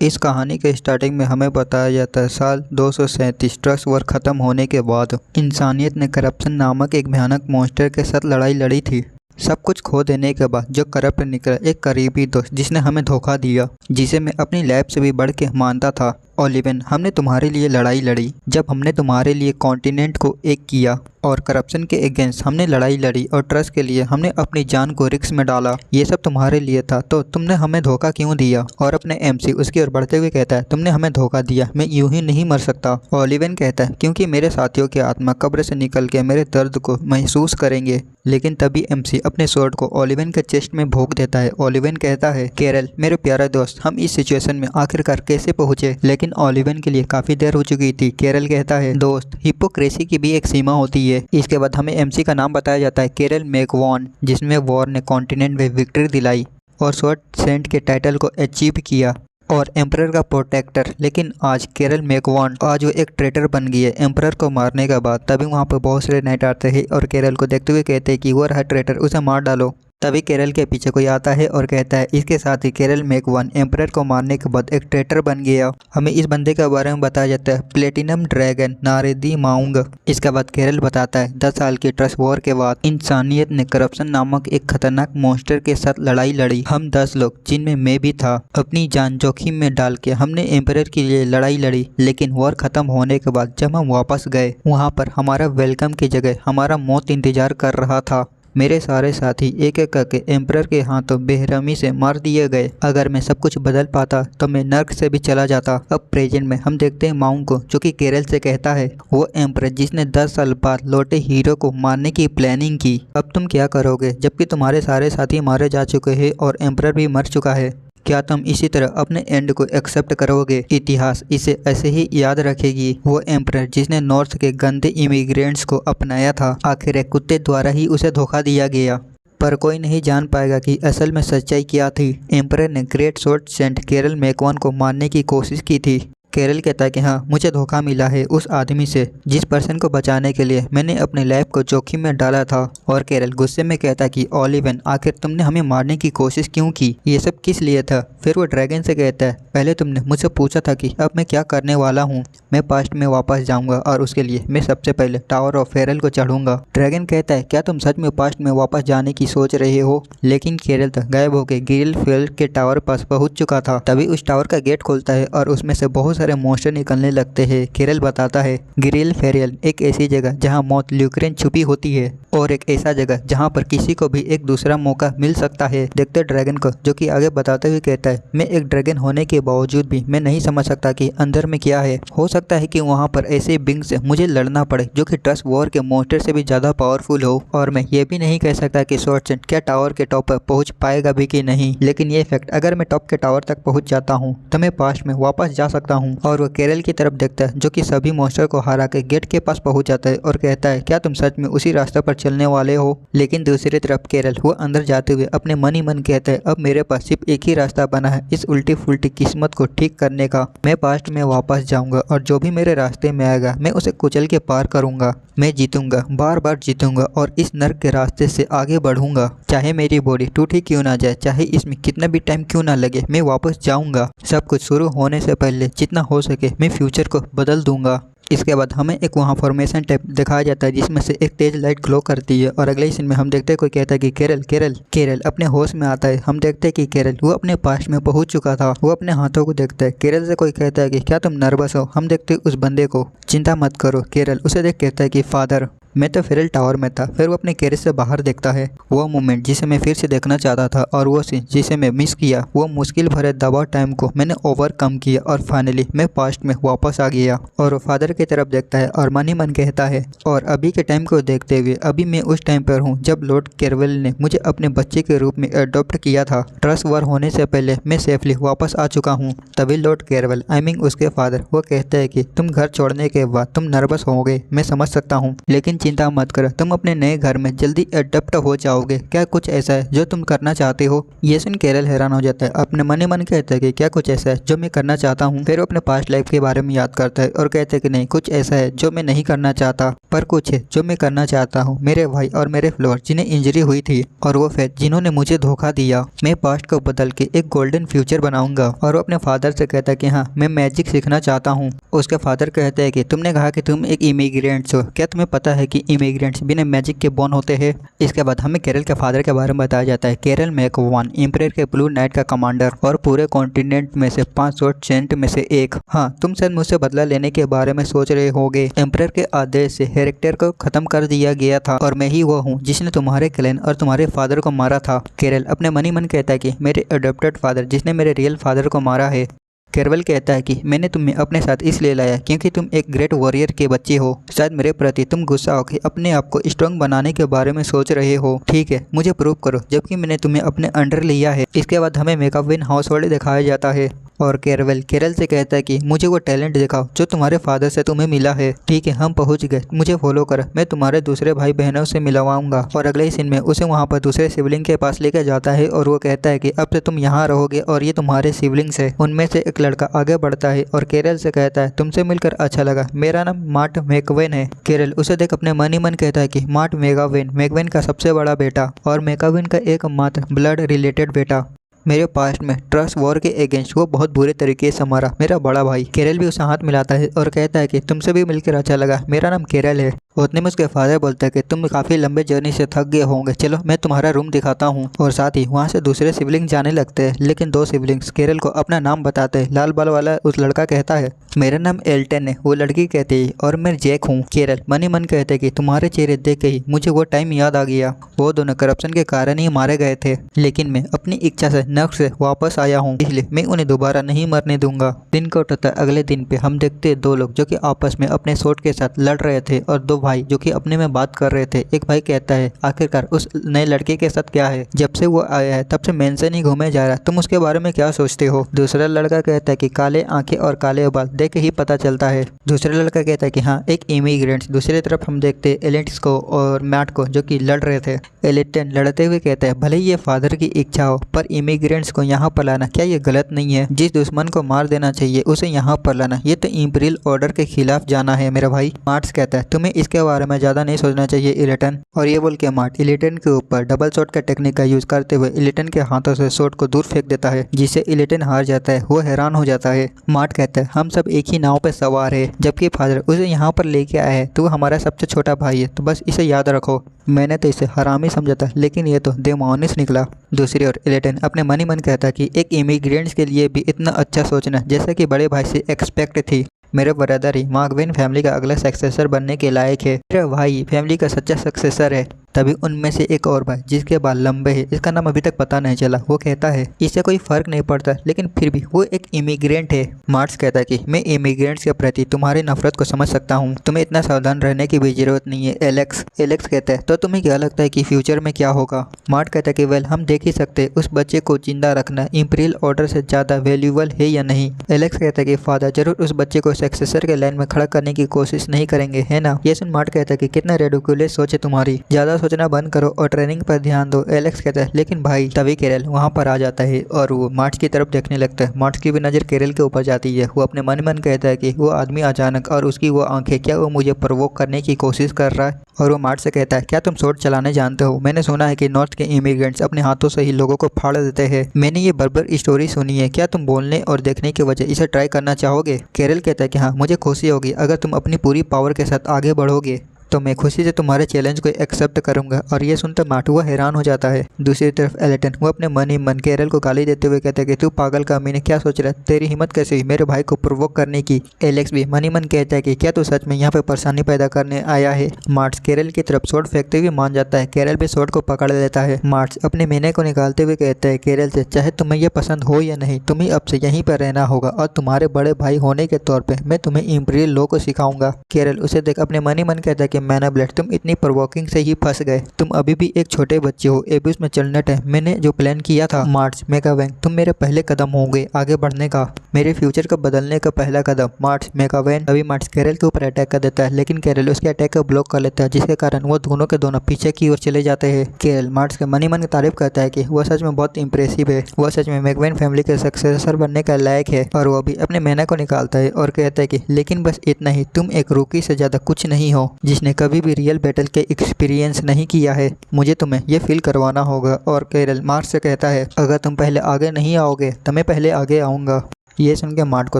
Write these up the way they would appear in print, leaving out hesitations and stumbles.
इस कहानी के स्टार्टिंग में हमें बताया जाता है साल 237 ट्रस्ट वॉर खत्म होने के बाद इंसानियत ने करप्शन नामक एक भयानक मॉन्स्टर के साथ लड़ाई लड़ी थी। सब कुछ खो देने के बाद जो करप्ट निकला एक करीबी दोस्त जिसने हमें धोखा दिया, जिसे मैं अपनी लैब से भी बढ़ के मानता था। ओलिवन, हमने तुम्हारे लिए लड़ाई लड़ी जब हमने तुम्हारे लिए कॉन्टिनेंट को एक किया और करप्शन के अगेंस्ट हमने लड़ाई लड़ी और ट्रस्ट के लिए हमने अपनी जान को रिस्क में डाला। ये सब तुम्हारे लिए था, तो तुमने हमें धोखा क्यों दिया? और अपने एमसी उसकी ओर बढ़ते हुए कहता है, तुमने हमें धोखा दिया, मैं यूं ही नहीं मर सकता। ओलिवन कहता है, क्योंकि मेरे साथियों की आत्मा कब्र से निकल के मेरे दर्द को महसूस करेंगे। लेकिन तभी एमसी अपने स्वॉर्ड को ओलिवन के चेस्ट में भोंक देता है। ओलिवन कहता है, केरल मेरे प्यारे दोस्त, हम इस सिचुएशन में आखिरकार कैसे पहुंचे? लेकिन ओलिवन के लिए काफी देर हो चुकी थी। केरल कहता है, दोस्त हिपोक्रेसी की भी एक सीमा होती है। इसके बाद हमें एमसी का नाम बताया जाता है, केरल मैकवॉन, जिसमें वॉर ने कॉन्टिनेंट में विक्ट्री दिलाई और स्वॉर्ड सेंट के टाइटल को अचीव किया और एम्परर का प्रोटेक्टर। लेकिन आज केरल मैकवॉन आज वो एक ट्रेटर बन गई है एम्परर को मारने के बाद। तभी वहाँ पर बहुत सारे नाइट आते हैं और केरल को देखते हुए कहते हैं कि वो रहा ट्रेटर, उसे मार डालो। तभी केरल के पीछे कोई आता है और कहता है, इसके साथ ही केरल मैकवॉन एम्परर को मारने के बाद एक ट्रेटर बन गया। हमें इस बंदे के बारे में बताया जाता है, प्लेटिनम ड्रैगन नारेदी माउंग। इसके बाद केरल बताता है, 10 साल की ट्रस्ट वॉर के बाद इंसानियत ने करप्शन नामक एक खतरनाक मॉन्स्टर के साथ लड़ाई लड़ी। हम 10 लोग, जिनमें मैं भी था, अपनी जान जोखिम में डाल के हमने एम्परर के लिए लड़ाई लड़ी। लेकिन वॉर खत्म होने के बाद जब हम वापस गए, वहाँ पर हमारा वेलकम की जगह हमारा मौत इंतजार कर रहा था। मेरे सारे साथी एक एक करके एम्परर के हाथों बेरहमी से मार दिए गए। अगर मैं सब कुछ बदल पाता तो मैं नर्क से भी चला जाता। अब प्रेजेंट में हम देखते हैं माउंग को, जो कि केरल से कहता है, वो एम्परर जिसने 10 साल बाद लौटे हीरो को मारने की प्लानिंग की। अब तुम क्या करोगे जबकि तुम्हारे सारे साथी मारे जा चुके हैं और एम्परर भी मर चुका है? क्या तुम इसी तरह अपने एंड को एक्सेप्ट करोगे? इतिहास इसे ऐसे ही याद रखेगी। वो एम्परर जिसने नॉर्थ के गंदे इमिग्रेंट्स को अपनाया था, आखिर एक कुत्ते द्वारा ही उसे धोखा दिया गया। पर कोई नहीं जान पाएगा कि असल में सच्चाई क्या थी। एम्परर ने ग्रेट स्वॉर्ड सेंट केरल मैकवॉन को मारने की कोशिश की थी। केरल कहता है कि हाँ, मुझे धोखा मिला है उस आदमी से जिस पर्सन को बचाने के लिए मैंने अपने लाइफ को जोखिम में डाला था। और केरल गुस्से में कहता है कि ओलिवन, आखिर तुमने हमें मारने की कोशिश क्यों की? ये सब किस लिए था? फिर वो ड्रैगन से कहता है, पहले तुमने मुझसे पूछा था कि अब मैं क्या करने वाला हूँ। मैं पास्ट में वापस जाऊँगा और उसके लिए मैं सबसे पहले टावर ऑफ फेरल को चढ़ूंगा। ड्रैगन कहता है, क्या तुम सच में पास्ट में वापस जाने की सोच रहे हो? लेकिन केरल तक गायब होकर गिरिल फेरल के टावर पास पहुँच चुका था। तभी उस टावर का गेट खोलता है और उसमें से बहुत सारे मॉन्स्टर निकलने लगते हैं। केरल बताता है, गिरिल फेरियल एक ऐसी जगह जहां मौत ल्यूक्रेन छुपी होती है और एक ऐसा जगह जहां पर किसी को भी एक दूसरा मौका मिल सकता है। देखते ड्रैगन को, जो कि आगे बताते हुए कहता है, मैं एक ड्रैगन होने के बावजूद भी मैं नहीं समझ सकता कि अंदर में क्या है। हो सकता है कि वहां पर ऐसे बिंग से मुझे लड़ना पड़े जो कि ट्रस्ट वॉर के मॉन्स्टर से भी ज्यादा पावरफुल हो। और मैं ये भी नहीं कह सकता कि स्वॉर्ड सेंट क्या टावर के टॉप पर पहुंच पाएगा भी कि नहीं। लेकिन ये फैक्ट, अगर मैं टॉप के टावर तक पहुंच जाता हूँ तो मैं पास्ट में वापस जा सकता हूँ। और वो केरल की तरफ देखता है, जो कि सभी मॉन्स्टर को हरा के गेट के पास पहुंच जाता है और कहता है, क्या तुम सच में उसी रास्ते पर चलने वाले हो? लेकिन दूसरी तरफ केरल वो अंदर जाते हुए अपने मन ही मन कहता है, अब मेरे पास सिर्फ एक ही रास्ता बना है इस उल्टी फुल्टी किस्मत को ठीक करने का। मैं पास्ट में वापस जाऊंगा और जो भी मेरे रास्ते में आएगा मैं उसे कुचल के पार करूंगा। मैं जीतूंगा, बार बार जीतूंगा और इस नर्क के रास्ते से आगे बढ़ूंगा। चाहे मेरी बॉडी टूटी क्यों ना जाए, चाहे इसमें कितना भी टाइम क्यों ना लगे, मैं वापस जाऊंगा। सब कुछ शुरू होने से पहले जितना हो सके मैं फ्यूचर को बदल दूंगा। इसके बाद हमें एक वहाँ फॉर्मेशन टाइप दिखाया जाता है जिसमें से एक तेज लाइट ग्लो करती है। और अगले ही सीन में हम देखते हैं कोई कहता है कि केरल केरल केरल अपने होश में आता है। हम देखते हैं कि केरल वो अपने पास्ट में पहुंच चुका था। वो अपने हाथों को देखता है। केरल से कोई कहता है कि क्या तुम नर्वस हो? हम देखते हैं उस बंदे को। चिंता मत करो केरल उसे देख कहता है कि फादर, मैं तो फेरल टावर में था। फिर वो अपने कैरेज से बाहर देखता है, वो मोमेंट जिसे मैं फिर से देखना चाहता था और वो सीन जिसे मैं मिस किया। वो मुश्किल भरे दबाव टाइम को मैंने ओवरकम किया और फाइनली मैं पास्ट में वापस आ गया। और वो फादर की तरफ देखता है और मन ही मन कहता है, और अभी के टाइम को देखते हुए अभी मैं उस टाइम पर हूँ जब लॉर्ड केरवेल ने मुझे अपने बच्चे के रूप में अडॉप्ट किया था। ट्रस्ट वॉर होने से पहले मैं सेफली वापस आ चुका हूँ। तभी लॉर्ड केरवेल आई मीन उसके फादर वो कहते हैं कि तुम घर छोड़ने के बाद तुम नर्वस होगे, मैं समझ सकता हूँ, लेकिन चिंता मत करो, तुम अपने नए घर में जल्दी एडप्ट हो जाओगे। क्या कुछ ऐसा है जो तुम करना चाहते हो? ये सुन केरल हैरान हो जाता है। अपने मन ही मन कहता है कि क्या कुछ ऐसा है जो मैं करना चाहता हूँ। फिर वो अपने पास्ट लाइफ के बारे में याद करता है और कहता है कि नहीं, कुछ ऐसा है जो मैं नहीं करना चाहता, पर कुछ है जो मैं करना चाहता हूँ। मेरे भाई और मेरे फ्लोर जिन्हें इंजरी हुई थी और वो फेथ जिन्होंने मुझे धोखा दिया, मैं पास्ट को बदल के एक गोल्डन फ्यूचर बनाऊंगा। और वो अपने फादर से कहता है कि हाँ, मैं मैजिक सीखना चाहता हूँ। उसके फादर कहते हैं कि तुमने कहा कि तुम एक इमिग्रेंट्स हो, क्या तुम्हें पता है कि इमिग्रेंट्स बिना मैजिक के बॉर्न होते हैं। इसके बाद हमें केरल के फादर के बारे में बताया जाता है। केरल मैकवन एम्परर के ब्लू नाइट का कमांडर और पूरे कॉन्टिनेंट में से 500 सेंट में से एक। हाँ, तुम शायद मुझसे बदला लेने के बारे में सोच रहे होगे। एम्परर के आदेश से हेरेक्टर को खत्म कर दिया गया था और मैं ही वो हूँ जिसने तुम्हारे क्लैन और तुम्हारे फादर को मारा था। केरल अपने मन ही मन कहता है कि मेरे अडॉप्टेड फादर जिसने मेरे रियल फादर को मारा है। केरल कहता है कि मैंने तुम्हें अपने साथ इसलिए लाया क्योंकि तुम एक ग्रेट वॉरियर के बच्चे हो। शायद मेरे प्रति तुम गुस्सा होकर अपने आप को स्ट्रांग बनाने के बारे में सोच रहे हो। ठीक है, मुझे प्रूव करो जबकि मैंने तुम्हें अपने अंडर लिया है। इसके बाद हमें मेकअपविन हाउस होल्ड दिखाया जाता है और केरल से कहता है कि मुझे वो टैलेंट दिखाओ जो तुम्हारे फादर से तुम्हें मिला है। ठीक है, हम पहुंच गए, मुझे फॉलो कर, मैं तुम्हारे दूसरे भाई बहनों से मिलवाऊंगा। और अगले ही सीन में उसे वहां पर दूसरे सिबलिंग के पास लेकर जाता है और वो कहता है कि अब से तुम यहाँ रहोगे और ये तुम्हारे सिबलिंग्स है। उनमें से एक लड़का आगे बढ़ता है और केरल से कहता है तुमसे मिलकर अच्छा लगा, मेरा नाम मार्ट मैकवेन है। केरल उसे देख अपने मन ही मन कहता है कि मार्ट मैकवेन का सबसे बड़ा बेटा और मैकवेन का एकमात्र ब्लड रिलेटेड बेटा। मेरे पास्ट में ट्रस्ट वॉर के अगेंस्ट वो बहुत बुरे तरीके से मारा मेरा बड़ा भाई। केरल भी उसे हाथ मिलाता है और कहता है कि तुमसे भी मिलकर अच्छा लगा, मेरा नाम केरल है। उतने में उसके फादर बोलता है कि तुम काफ़ी लंबे जर्नी से थक गए होंगे, चलो मैं तुम्हारा रूम दिखाता हूँ। और साथ ही वहाँ से दूसरे सिबलिंग जाने लगते हैं, लेकिन दो सिबलिंग्स केरल को अपना नाम बताते हैं। लाल बाल वाला उस लड़का कहता है मेरा नाम एल्टन है, वो लड़की कहती है और मैं जैक हूँ। केरल मन ही मन कहते हैं कि तुम्हारे चेहरे देख के ही मुझे वो टाइम याद आ गया, वो दोनों करप्शन के कारण ही मारे गए थे, लेकिन मैं अपनी इच्छा से नर्क से वापस आया हूँ, इसलिए मैं उन्हें दोबारा नहीं मरने दूंगा। दिन को उठता अगले दिन पे हम देखते दो लोग जो कि आपस में अपने सोट के साथ लड़ रहे थे और दो भाई जो कि अपने में बात कर रहे थे। एक भाई कहता है आखिरकार उस नए लड़के के साथ क्या है, जब से वो आया है तब से मेंशन ही घूमे जा रहा है, तुम उसके बारे में क्या सोचते हो। दूसरा लड़का कहता है कि काले आंखें और काले बाल देख ही पता चलता है। दूसरा लड़का कहता है कि हाँ, एक इमिग्रेंट्स। दूसरी तरफ हम देखते एलेंट्स को और मैट को जो कि लड़ रहे थे। एलेंटन लड़ते हुए कहता है भले ही ये फादर की इच्छा हो, पर इमिग्रेंट्स को यहाँ पर लाना क्या ये गलत नहीं है। जिस दुश्मन को मार देना चाहिए उसे यहाँ पर लाना, ये तो इंपीरियल ऑर्डर के खिलाफ जाना है मेरा भाई। मार्ट्स कहता है तुम्हें इसके बारे में ज्यादा नहीं सोचना चाहिए इलेटन। और ये बोल के मार्ट इलेटन के ऊपर डबल शॉट का टेक्निक का यूज करते हुए इलेटन के हाथों से शॉट को दूर फेंक देता है, जिससे इलेटन हार जाता है। वो हैरान हो जाता है। मार्ट कहता है हम सब एक ही नाव पे सवार है, जबकि फादर उसे यहाँ पर लेके आया है, तो वो हमारा सबसे छोटा भाई है, तो बस इसे याद रखो। मैंने तो इसे हरामी समझा था, लेकिन ये तो देमानिस निकला। दूसरी ओर इलेटन अपने मन ही मन कहता है कि एक इमिग्रेंट्स के लिए भी इतना अच्छा सोचना जैसा कि बड़े भाई से एक्सपेक्ट थी। मेरे ब्रदर ही मैकवेन फैमिली का अगला सक्सेसर बनने के लायक है। मेरा भाई फैमिली का सच्चा सक्सेसर है। तभी उनमें से एक और भाई जिसके बाल लंबे हैं, इसका नाम अभी तक पता नहीं चला, वो कहता है इससे कोई फर्क नहीं पड़ता, लेकिन फिर भी वो एक इमिग्रेंट है। मार्ट्स कहता है कि मैं इमिग्रेंट्स के प्रति तुम्हारी नफरत को समझ सकता हूँ, तुम्हें इतना सावधान रहने की भी जरूरत नहीं है। एलेक्स कहता है तो तुम्हें क्या लगता है कि फ्यूचर में क्या होगा। मार्ट कहता है कि वेल हम देख ही सकते उस बच्चे को जिंदा रखना इंपीरियल ऑर्डर से ज्यादा वैल्यूएबल है या नहीं। एलेक्स कहता है कि फादर जरूर उस बच्चे को सक्सेसर के लाइन में खड़ा करने की कोशिश नहीं करेंगे, है ना। ये सुन मार्ट कहता है कि कितना रेडिकुलस सोच है तुम्हारी, ज्यादा सोचना बंद करो और ट्रेनिंग पर ध्यान दो। एलेक्स कहता है लेकिन भाई। तभी केरल वहाँ पर आ जाता है और वो मार्ट्स की तरफ देखने लगता है। मार्ट्स की भी नज़र केरल के ऊपर जाती है। वो अपने मन कहता है कि वो आदमी अचानक और उसकी वो आंखें, क्या वो मुझे प्रवोक करने की कोशिश कर रहा है। और वो मार्ट से कहता है क्या तुम शॉट चलाने जानते हो, मैंने सुना है कि नॉर्थ के इमिग्रेंट्स अपने हाथों से ही लोगों को फाड़ देते हैं, मैंने ये बर्बर स्टोरी सुनी है, क्या तुम बोलने और देखने की वजह इसे ट्राई करना चाहोगे। केरल कहता है कि हाँ, मुझे खुशी होगी अगर तुम अपनी पूरी पावर के साथ आगे बढ़ोगे, तो मैं खुशी से तुम्हारे चैलेंज को एक्सेप्ट करूंगा। और ये सुनकर माटुआ हैरान हो जाता है। दूसरी तरफ एलेटन वो अपने मन ही मन केरल को गाली देते हुए कहता है कि तू पागल का, मैंने क्या सोच रहा है, तेरी हिम्मत कैसे हुई मेरे भाई को प्रोवोक करने की। एलेक्स भी मन ही मन कहता है कि क्या तू सच में यहाँ पे परेशानी पैदा करने आया है। मार्ट्स केरल की तरफ शॉट फेंकते हुए मान जाता है। केरल भी शॉट को पकड़ लेता है। मार्ट्स अपने मीने को निकालते हुए कहता है केरल से चाहे तुम्हें यह पसंद हो या नहीं, तुम्हें अब से यहीं पर रहना होगा और तुम्हारे बड़े भाई होने के तौर पर मैं तुम्हें इंपीरियल लॉ को सिखाऊंगा। केरल उसे देख अपने मन ही मन कहता है कि कि मैंने ब्लड तुम इतनी प्रोवोकिंग से ही फंस गए, तुम अभी भी एक छोटे बच्चे हो, एब्यूज में चलने टाइम मैंने जो प्लान किया था मार्च मेगावैन, तुम मेरे पहले कदम होंगे आगे बढ़ने का, मेरे फ्यूचर को बदलने का पहला कदम। मार्च मेगावैन अभी मार्च कैरल के ऊपर अटैक कर देता है, लेकिन कैरल उसके अटैक को ब्लॉक कर लेता है, जिसके कारण वो दोनों के दोनों पीछे की ओर चले जाते हैं। कैरल मार्च के मन ही मन तारीफ करता है कि वह सच में बहुत इंप्रेसिव है, वह सच में मैकवेन फैमिली के सक्सेसर बनने का लायक है, और वो भी अपने मैना को निकालता है और कहता है कि लेकिन बस इतना ही, तुम एक रूकी से ज्यादा कुछ नहीं हो जिसने कभी भी रियल बैटल के एक्सपीरियंस नहीं किया है, मुझे तुम्हें ये फील करवाना होगा। और कैरल मार्च से कहता है अगर तुम पहले आगे नहीं आओगे तो मैं पहले आगे आऊँगा। ये सुन के मार्ट को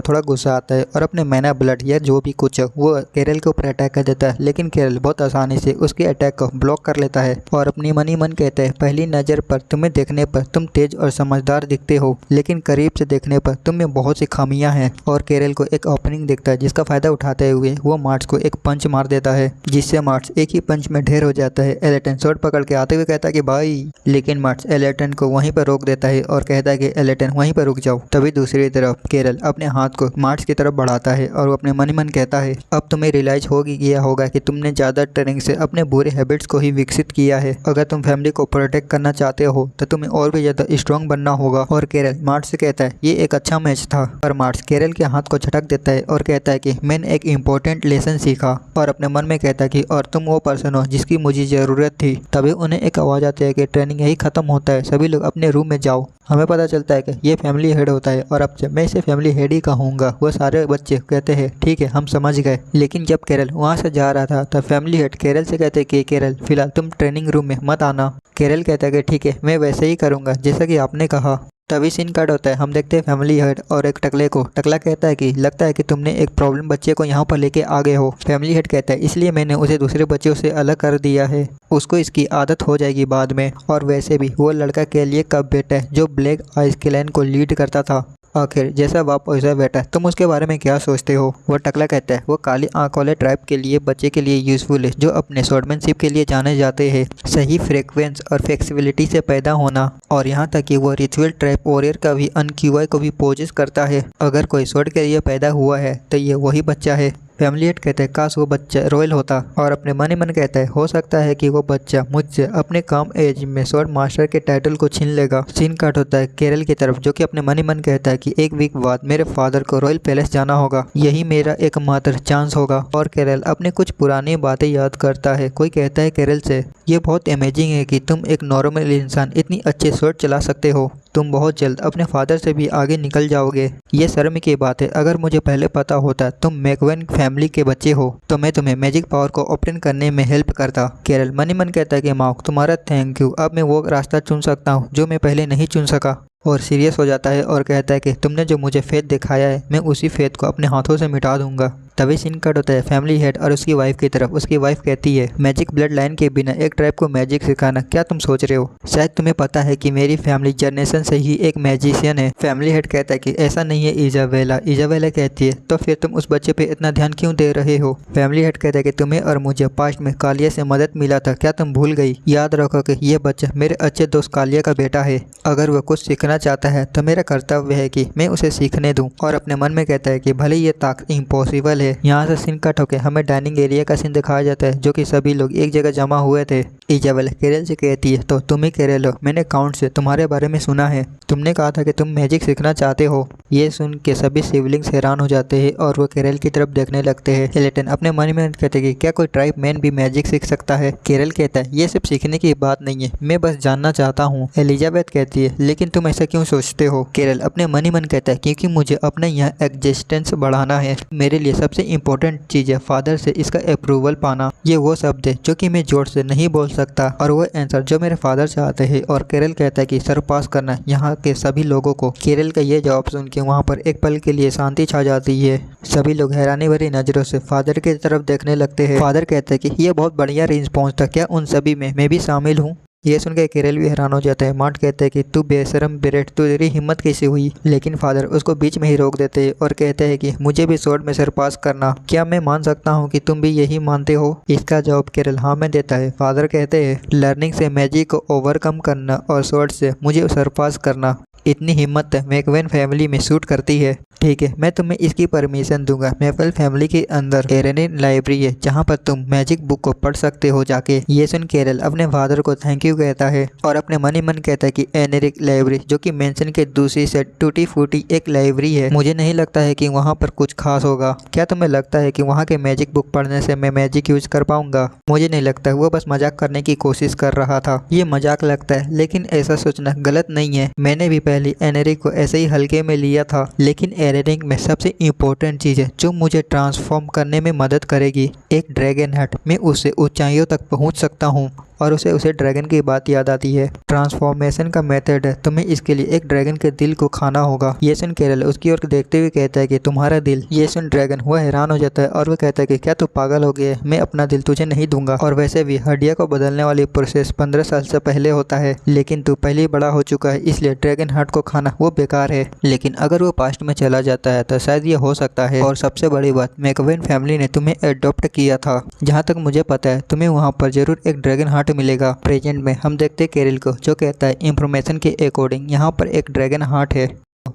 थोड़ा गुस्सा आता है और अपने मैना ब्लड या जो भी कुछ वो कैरल के ऊपर अटैक कर देता है, लेकिन कैरल बहुत आसानी से उसके अटैक को ब्लॉक कर लेता है और अपनी मन ही मन कहता है पहली नज़र पर तुम्हें देखने पर तुम तेज और समझदार दिखते हो, लेकिन करीब से देखने पर तुम में बहुत सी खामियां हैं। और कैरल को एक ओपनिंग दिखता है, जिसका फायदा उठाते हुए वो मार्च को एक पंच मार देता है, जिससे मार्च एक ही पंच में ढेर हो जाता है। एलेटन शॉट पकड़ के आते हुए कहता है कि भाई, लेकिन मार्च एलेटन को वहीं पर रोक देता है और कहता है कि एलेटन वहीं पर रुक जाओ। तभी दूसरी तरफ कैरल अपने हाथ को मार्च की तरफ बढ़ाता है और वो अपने मन ही मन कहता है अब तुम्हें रियलाइज हो गया होगा कि तुमने ज़्यादा ट्रेनिंग से अपने बुरे हैबिट्स को ही विकसित किया है, अगर तुम फैमिली को प्रोटेक्ट करना चाहते हो तो तुम्हें और भी ज़्यादा स्ट्रॉन्ग बनना होगा। और कैरल मार्च से कहता है ये एक अच्छा मैच था, और मार्च कैरल के हाथ को झटक देता है और कहता है कि मैंने एक इम्पोर्टेंट लेसन सीखा, और अपने मन में कहता है कि और तुम वो पर्सन हो जिसकी मुझे ज़रूरत थी। तभी उन्हें एक आवाज़ आती है कि ट्रेनिंग यही खत्म होता है, सभी लोग अपने रूम में जाओ। हमें पता चलता है कि ये फैमिली हेड होता है और अब से मैं इसे फैमिली हेड ही कहूँगा। वो सारे बच्चे कहते हैं ठीक है हम समझ गए। लेकिन जब कैरल वहाँ से जा रहा था तब फैमिली हेड कैरल से कहते हैं कि कैरल फिलहाल तुम ट्रेनिंग रूम में मत आना। कैरल कहता है कि ठीक है मैं वैसे ही करूँगा जैसा कि आपने कहा। तभी सीन कट होता है, हम देखते हैं फैमिली हेड और एक टकले को। टकला कहता है कि लगता है कि तुमने एक प्रॉब्लम बच्चे को यहाँ पर लेके आ गए हो। फैमिली हेड कहता है इसलिए मैंने उसे दूसरे बच्चों से अलग कर दिया है, उसको इसकी आदत हो जाएगी बाद में, और वैसे भी वो लड़का के लिए कब बेटा है जो ब्लैक आइस क्लैन को लीड करता था। आखिर जैसा बाप वैसा बेटा, तुम उसके बारे में क्या सोचते हो। वो टकला कहता है वो काली आंख वाले ट्राइब के लिए बच्चे के लिए यूजफुल है, जो अपने स्वॉर्डमैनशिप के लिए जाने जाते हैं, सही फ्रीक्वेंस और फ्लेक्सिबिलिटी से पैदा होना, और यहाँ तक कि वो रिचुअल ट्राइब वॉरियर का भी अनक्यूआई को भी पोजेस करता है। अगर कोई स्वॉर्ड के लिए पैदा हुआ है तो ये वही बच्चा है। फैमिली हेड कहते हैं काश वो बच्चा रॉयल होता, और अपने मन ही मन कहता है हो सकता है कि वो बच्चा मुझसे अपने कम एज में स्वॉर्ड मास्टर के टाइटल को छीन लेगा। सीन कट होता है कैरल की तरफ, जो कि अपने मन ही मन कहता है कि एक वीक बाद मेरे फादर को रॉयल पैलेस जाना होगा, यही मेरा एकमात्र चांस होगा। और कैरल अपने कुछ पुरानी बातें याद करता है। कोई कहता है कैरल से ये बहुत अमेजिंग है कि तुम एक नॉर्मल इंसान इतनी अच्छे स्वॉर्ड चला सकते हो, तुम बहुत जल्द अपने फादर से भी आगे निकल जाओगे। ये शर्म की बात है, अगर मुझे पहले पता होता तुम मैकवेन फैमिली के बच्चे हो तो मैं तुम्हें मैजिक पावर को ऑब्टेन करने में हेल्प करता। कैरल मन ही मन कहता है कि माँ तुम्हारा थैंक यू, अब मैं वो रास्ता चुन सकता हूँ जो मैं पहले नहीं चुन सका। और सीरियस हो जाता है और कहता है कि तुमने जो मुझे फेथ दिखाया है मैं उसी फेथ को अपने हाथों से मिटा दूंगा। तभी सीन कट होता है फैमिली हेड और उसकी वाइफ की तरफ। उसकी वाइफ कहती है मैजिक ब्लड लाइन के बिना एक ट्राइब को मैजिक सिखाना, क्या तुम सोच रहे हो? शायद तुम्हें पता है कि मेरी फैमिली जनरेशन से ही एक मैजिशियन है। फैमिली हेड कहता है कि ऐसा नहीं है इजाबेला। इजाबेला कहती है तो फिर तुम उस बच्चे पे इतना ध्यान क्यों दे रहे हो? फैमिली हेड कहता है कि तुम्हें और मुझे पास्ट में कालिया से मदद मिला था, क्या तुम भूल गई? याद रखो कि यह बच्चा मेरे अच्छे दोस्त कालिया का बेटा है, अगर वह कुछ सीखना चाहता है तो मेरा कर्तव्य है कि मैं उसे सीखने दूं। और अपने मन में कहता है कि भले ये ताकत इम्पॉसिबल है। यहाँ से सीन कट होकर हमें डाइनिंग एरिया का सीन दिखाया जाता है, जो कि सभी लोग एक जगह जमा हुए थे। इजाबेला कैरल से कहती है तो तुम ही कैरल हो, मैंने काउंट से तुम्हारे बारे में सुना है, तुमने कहा था कि तुम मैजिक सीखना चाहते हो। ये सुन के सभी सिबलिंग्स हैरान हो जाते हैं और वो कैरल की तरफ देखने लगते हैं। एलेटन अपने मन में कहते हैं कि क्या कोई ट्राइब मैन भी मैजिक सीख सकता है? कैरल कहता है ये सिर्फ सीखने की बात नहीं है, मैं बस जानना चाहता हूँ। एलिजाबेथ कहती है लेकिन तुम ऐसा क्यों सोचते हो? कैरल अपने मन ही मन कहता है क्योंकि मुझे अपने यहाँ एग्जिस्टेंस बढ़ाना है, मेरे लिए सबसे इम्पोर्टेंट चीज़ है फादर से इसका अप्रूवल पाना। ये वो शब्द है जो कि मैं जोर से नहीं बोल सकता, और वो आंसर जो मेरे फादर चाहते हैं। और कैरल कहता है कि सर पास करना यहाँ के सभी लोगों को। कैरल का ये जवाब सुन के वहाँ पर एक पल के लिए शांति छा जाती है। सभी लोग हैरानी भरी नजरों से फादर की तरफ देखने लगते हैं। फादर कहते हैं कि ये बहुत बढ़िया रिस्पॉन्स था, क्या उन सभी में मैं भी शामिल हूँ? ये सुन के कैरल भी हैरान हो जाता है। मार्ट कहते हैं कि तू बेशरम बिरेट, तू तेरी हिम्मत कैसे हुई? लेकिन फादर उसको बीच में ही रोक देते हैं और कहते हैं कि मुझे भी स्वॉर्ड में सरपास करना, क्या मैं मान सकता हूँ कि तुम भी यही मानते हो? इसका जवाब कैरल हाँ में देता है। फादर कहते हैं लर्निंग से मैजिक को ओवरकम करना और स्वॉर्ड से मुझे सरपास करना, इतनी हिम्मत मैकवेन फैमिली में सूट करती है। ठीक है, मैं तुम्हें इसकी परमिशन दूंगा। मेपल फैमिली के अंदर एरेनिन लाइब्रेरी है जहाँ पर तुम मैजिक बुक को पढ़ सकते हो जाके। ये सुन केरल अपने फादर को थैंक यू कहता है और अपने मन ही मन कहता है कि एनेरिक लाइब्रेरी जो कि मेंशन के दूसरी से टूटी फूटी एक लाइब्रेरी है, मुझे नहीं लगता है कि वहाँ पर कुछ खास होगा। क्या तुम्हें लगता है कि वहाँ के मैजिक बुक पढ़ने से मैं मैजिक यूज कर पाऊंगा? मुझे नहीं लगता, वो बस मजाक करने की कोशिश कर रहा था। ये मजाक लगता है लेकिन ऐसा सोचना गलत नहीं है। मैंने भी पहले एनेरिक को ऐसे ही हल्के में लिया था, लेकिन एनेरिक में सबसे इम्पोर्टेंट चीज़ है जो मुझे ट्रांसफॉर्म करने में मदद करेगी, एक ड्रैगन हेड। मैं उससे ऊंचाइयों तक पहुंच सकता हूँ। और उसे ड्रैगन की बात याद आती है। ट्रांसफॉर्मेशन का मेथड है, तुम्हें इसके लिए एक ड्रैगन के दिल को खाना होगा। ये सुन केरल उसकी ओर देखते हुए कहता है कि तुम्हारा दिल। ये सुन ड्रैगन वो हैरान हो जाता है और वो कहता है कि क्या तू पागल हो गया है? मैं अपना दिल तुझे नहीं दूंगा। और वैसे भी हड्डियों को बदलने वाली प्रोसेस 15 साल से पहले होता है, लेकिन तू पहले ही बड़ा हो चुका है, इसलिए ड्रैगन हार्ट को खाना वो बेकार है। लेकिन अगर वो पास्ट में चला जाता है तो शायद ये हो सकता है। और सबसे बड़ी बात, मैकवेन फैमिली ने तुम्हें एडॉप्ट किया था। जहाँ तक मुझे पता है तुम्हें वहाँ पर जरूर एक ड्रैगन हार्ट मिलेगा। प्रेजेंट में हम देखते केरल को जो कहता है इंफॉर्मेशन के अकॉर्डिंग यहाँ पर एक ड्रैगन हार्ट है,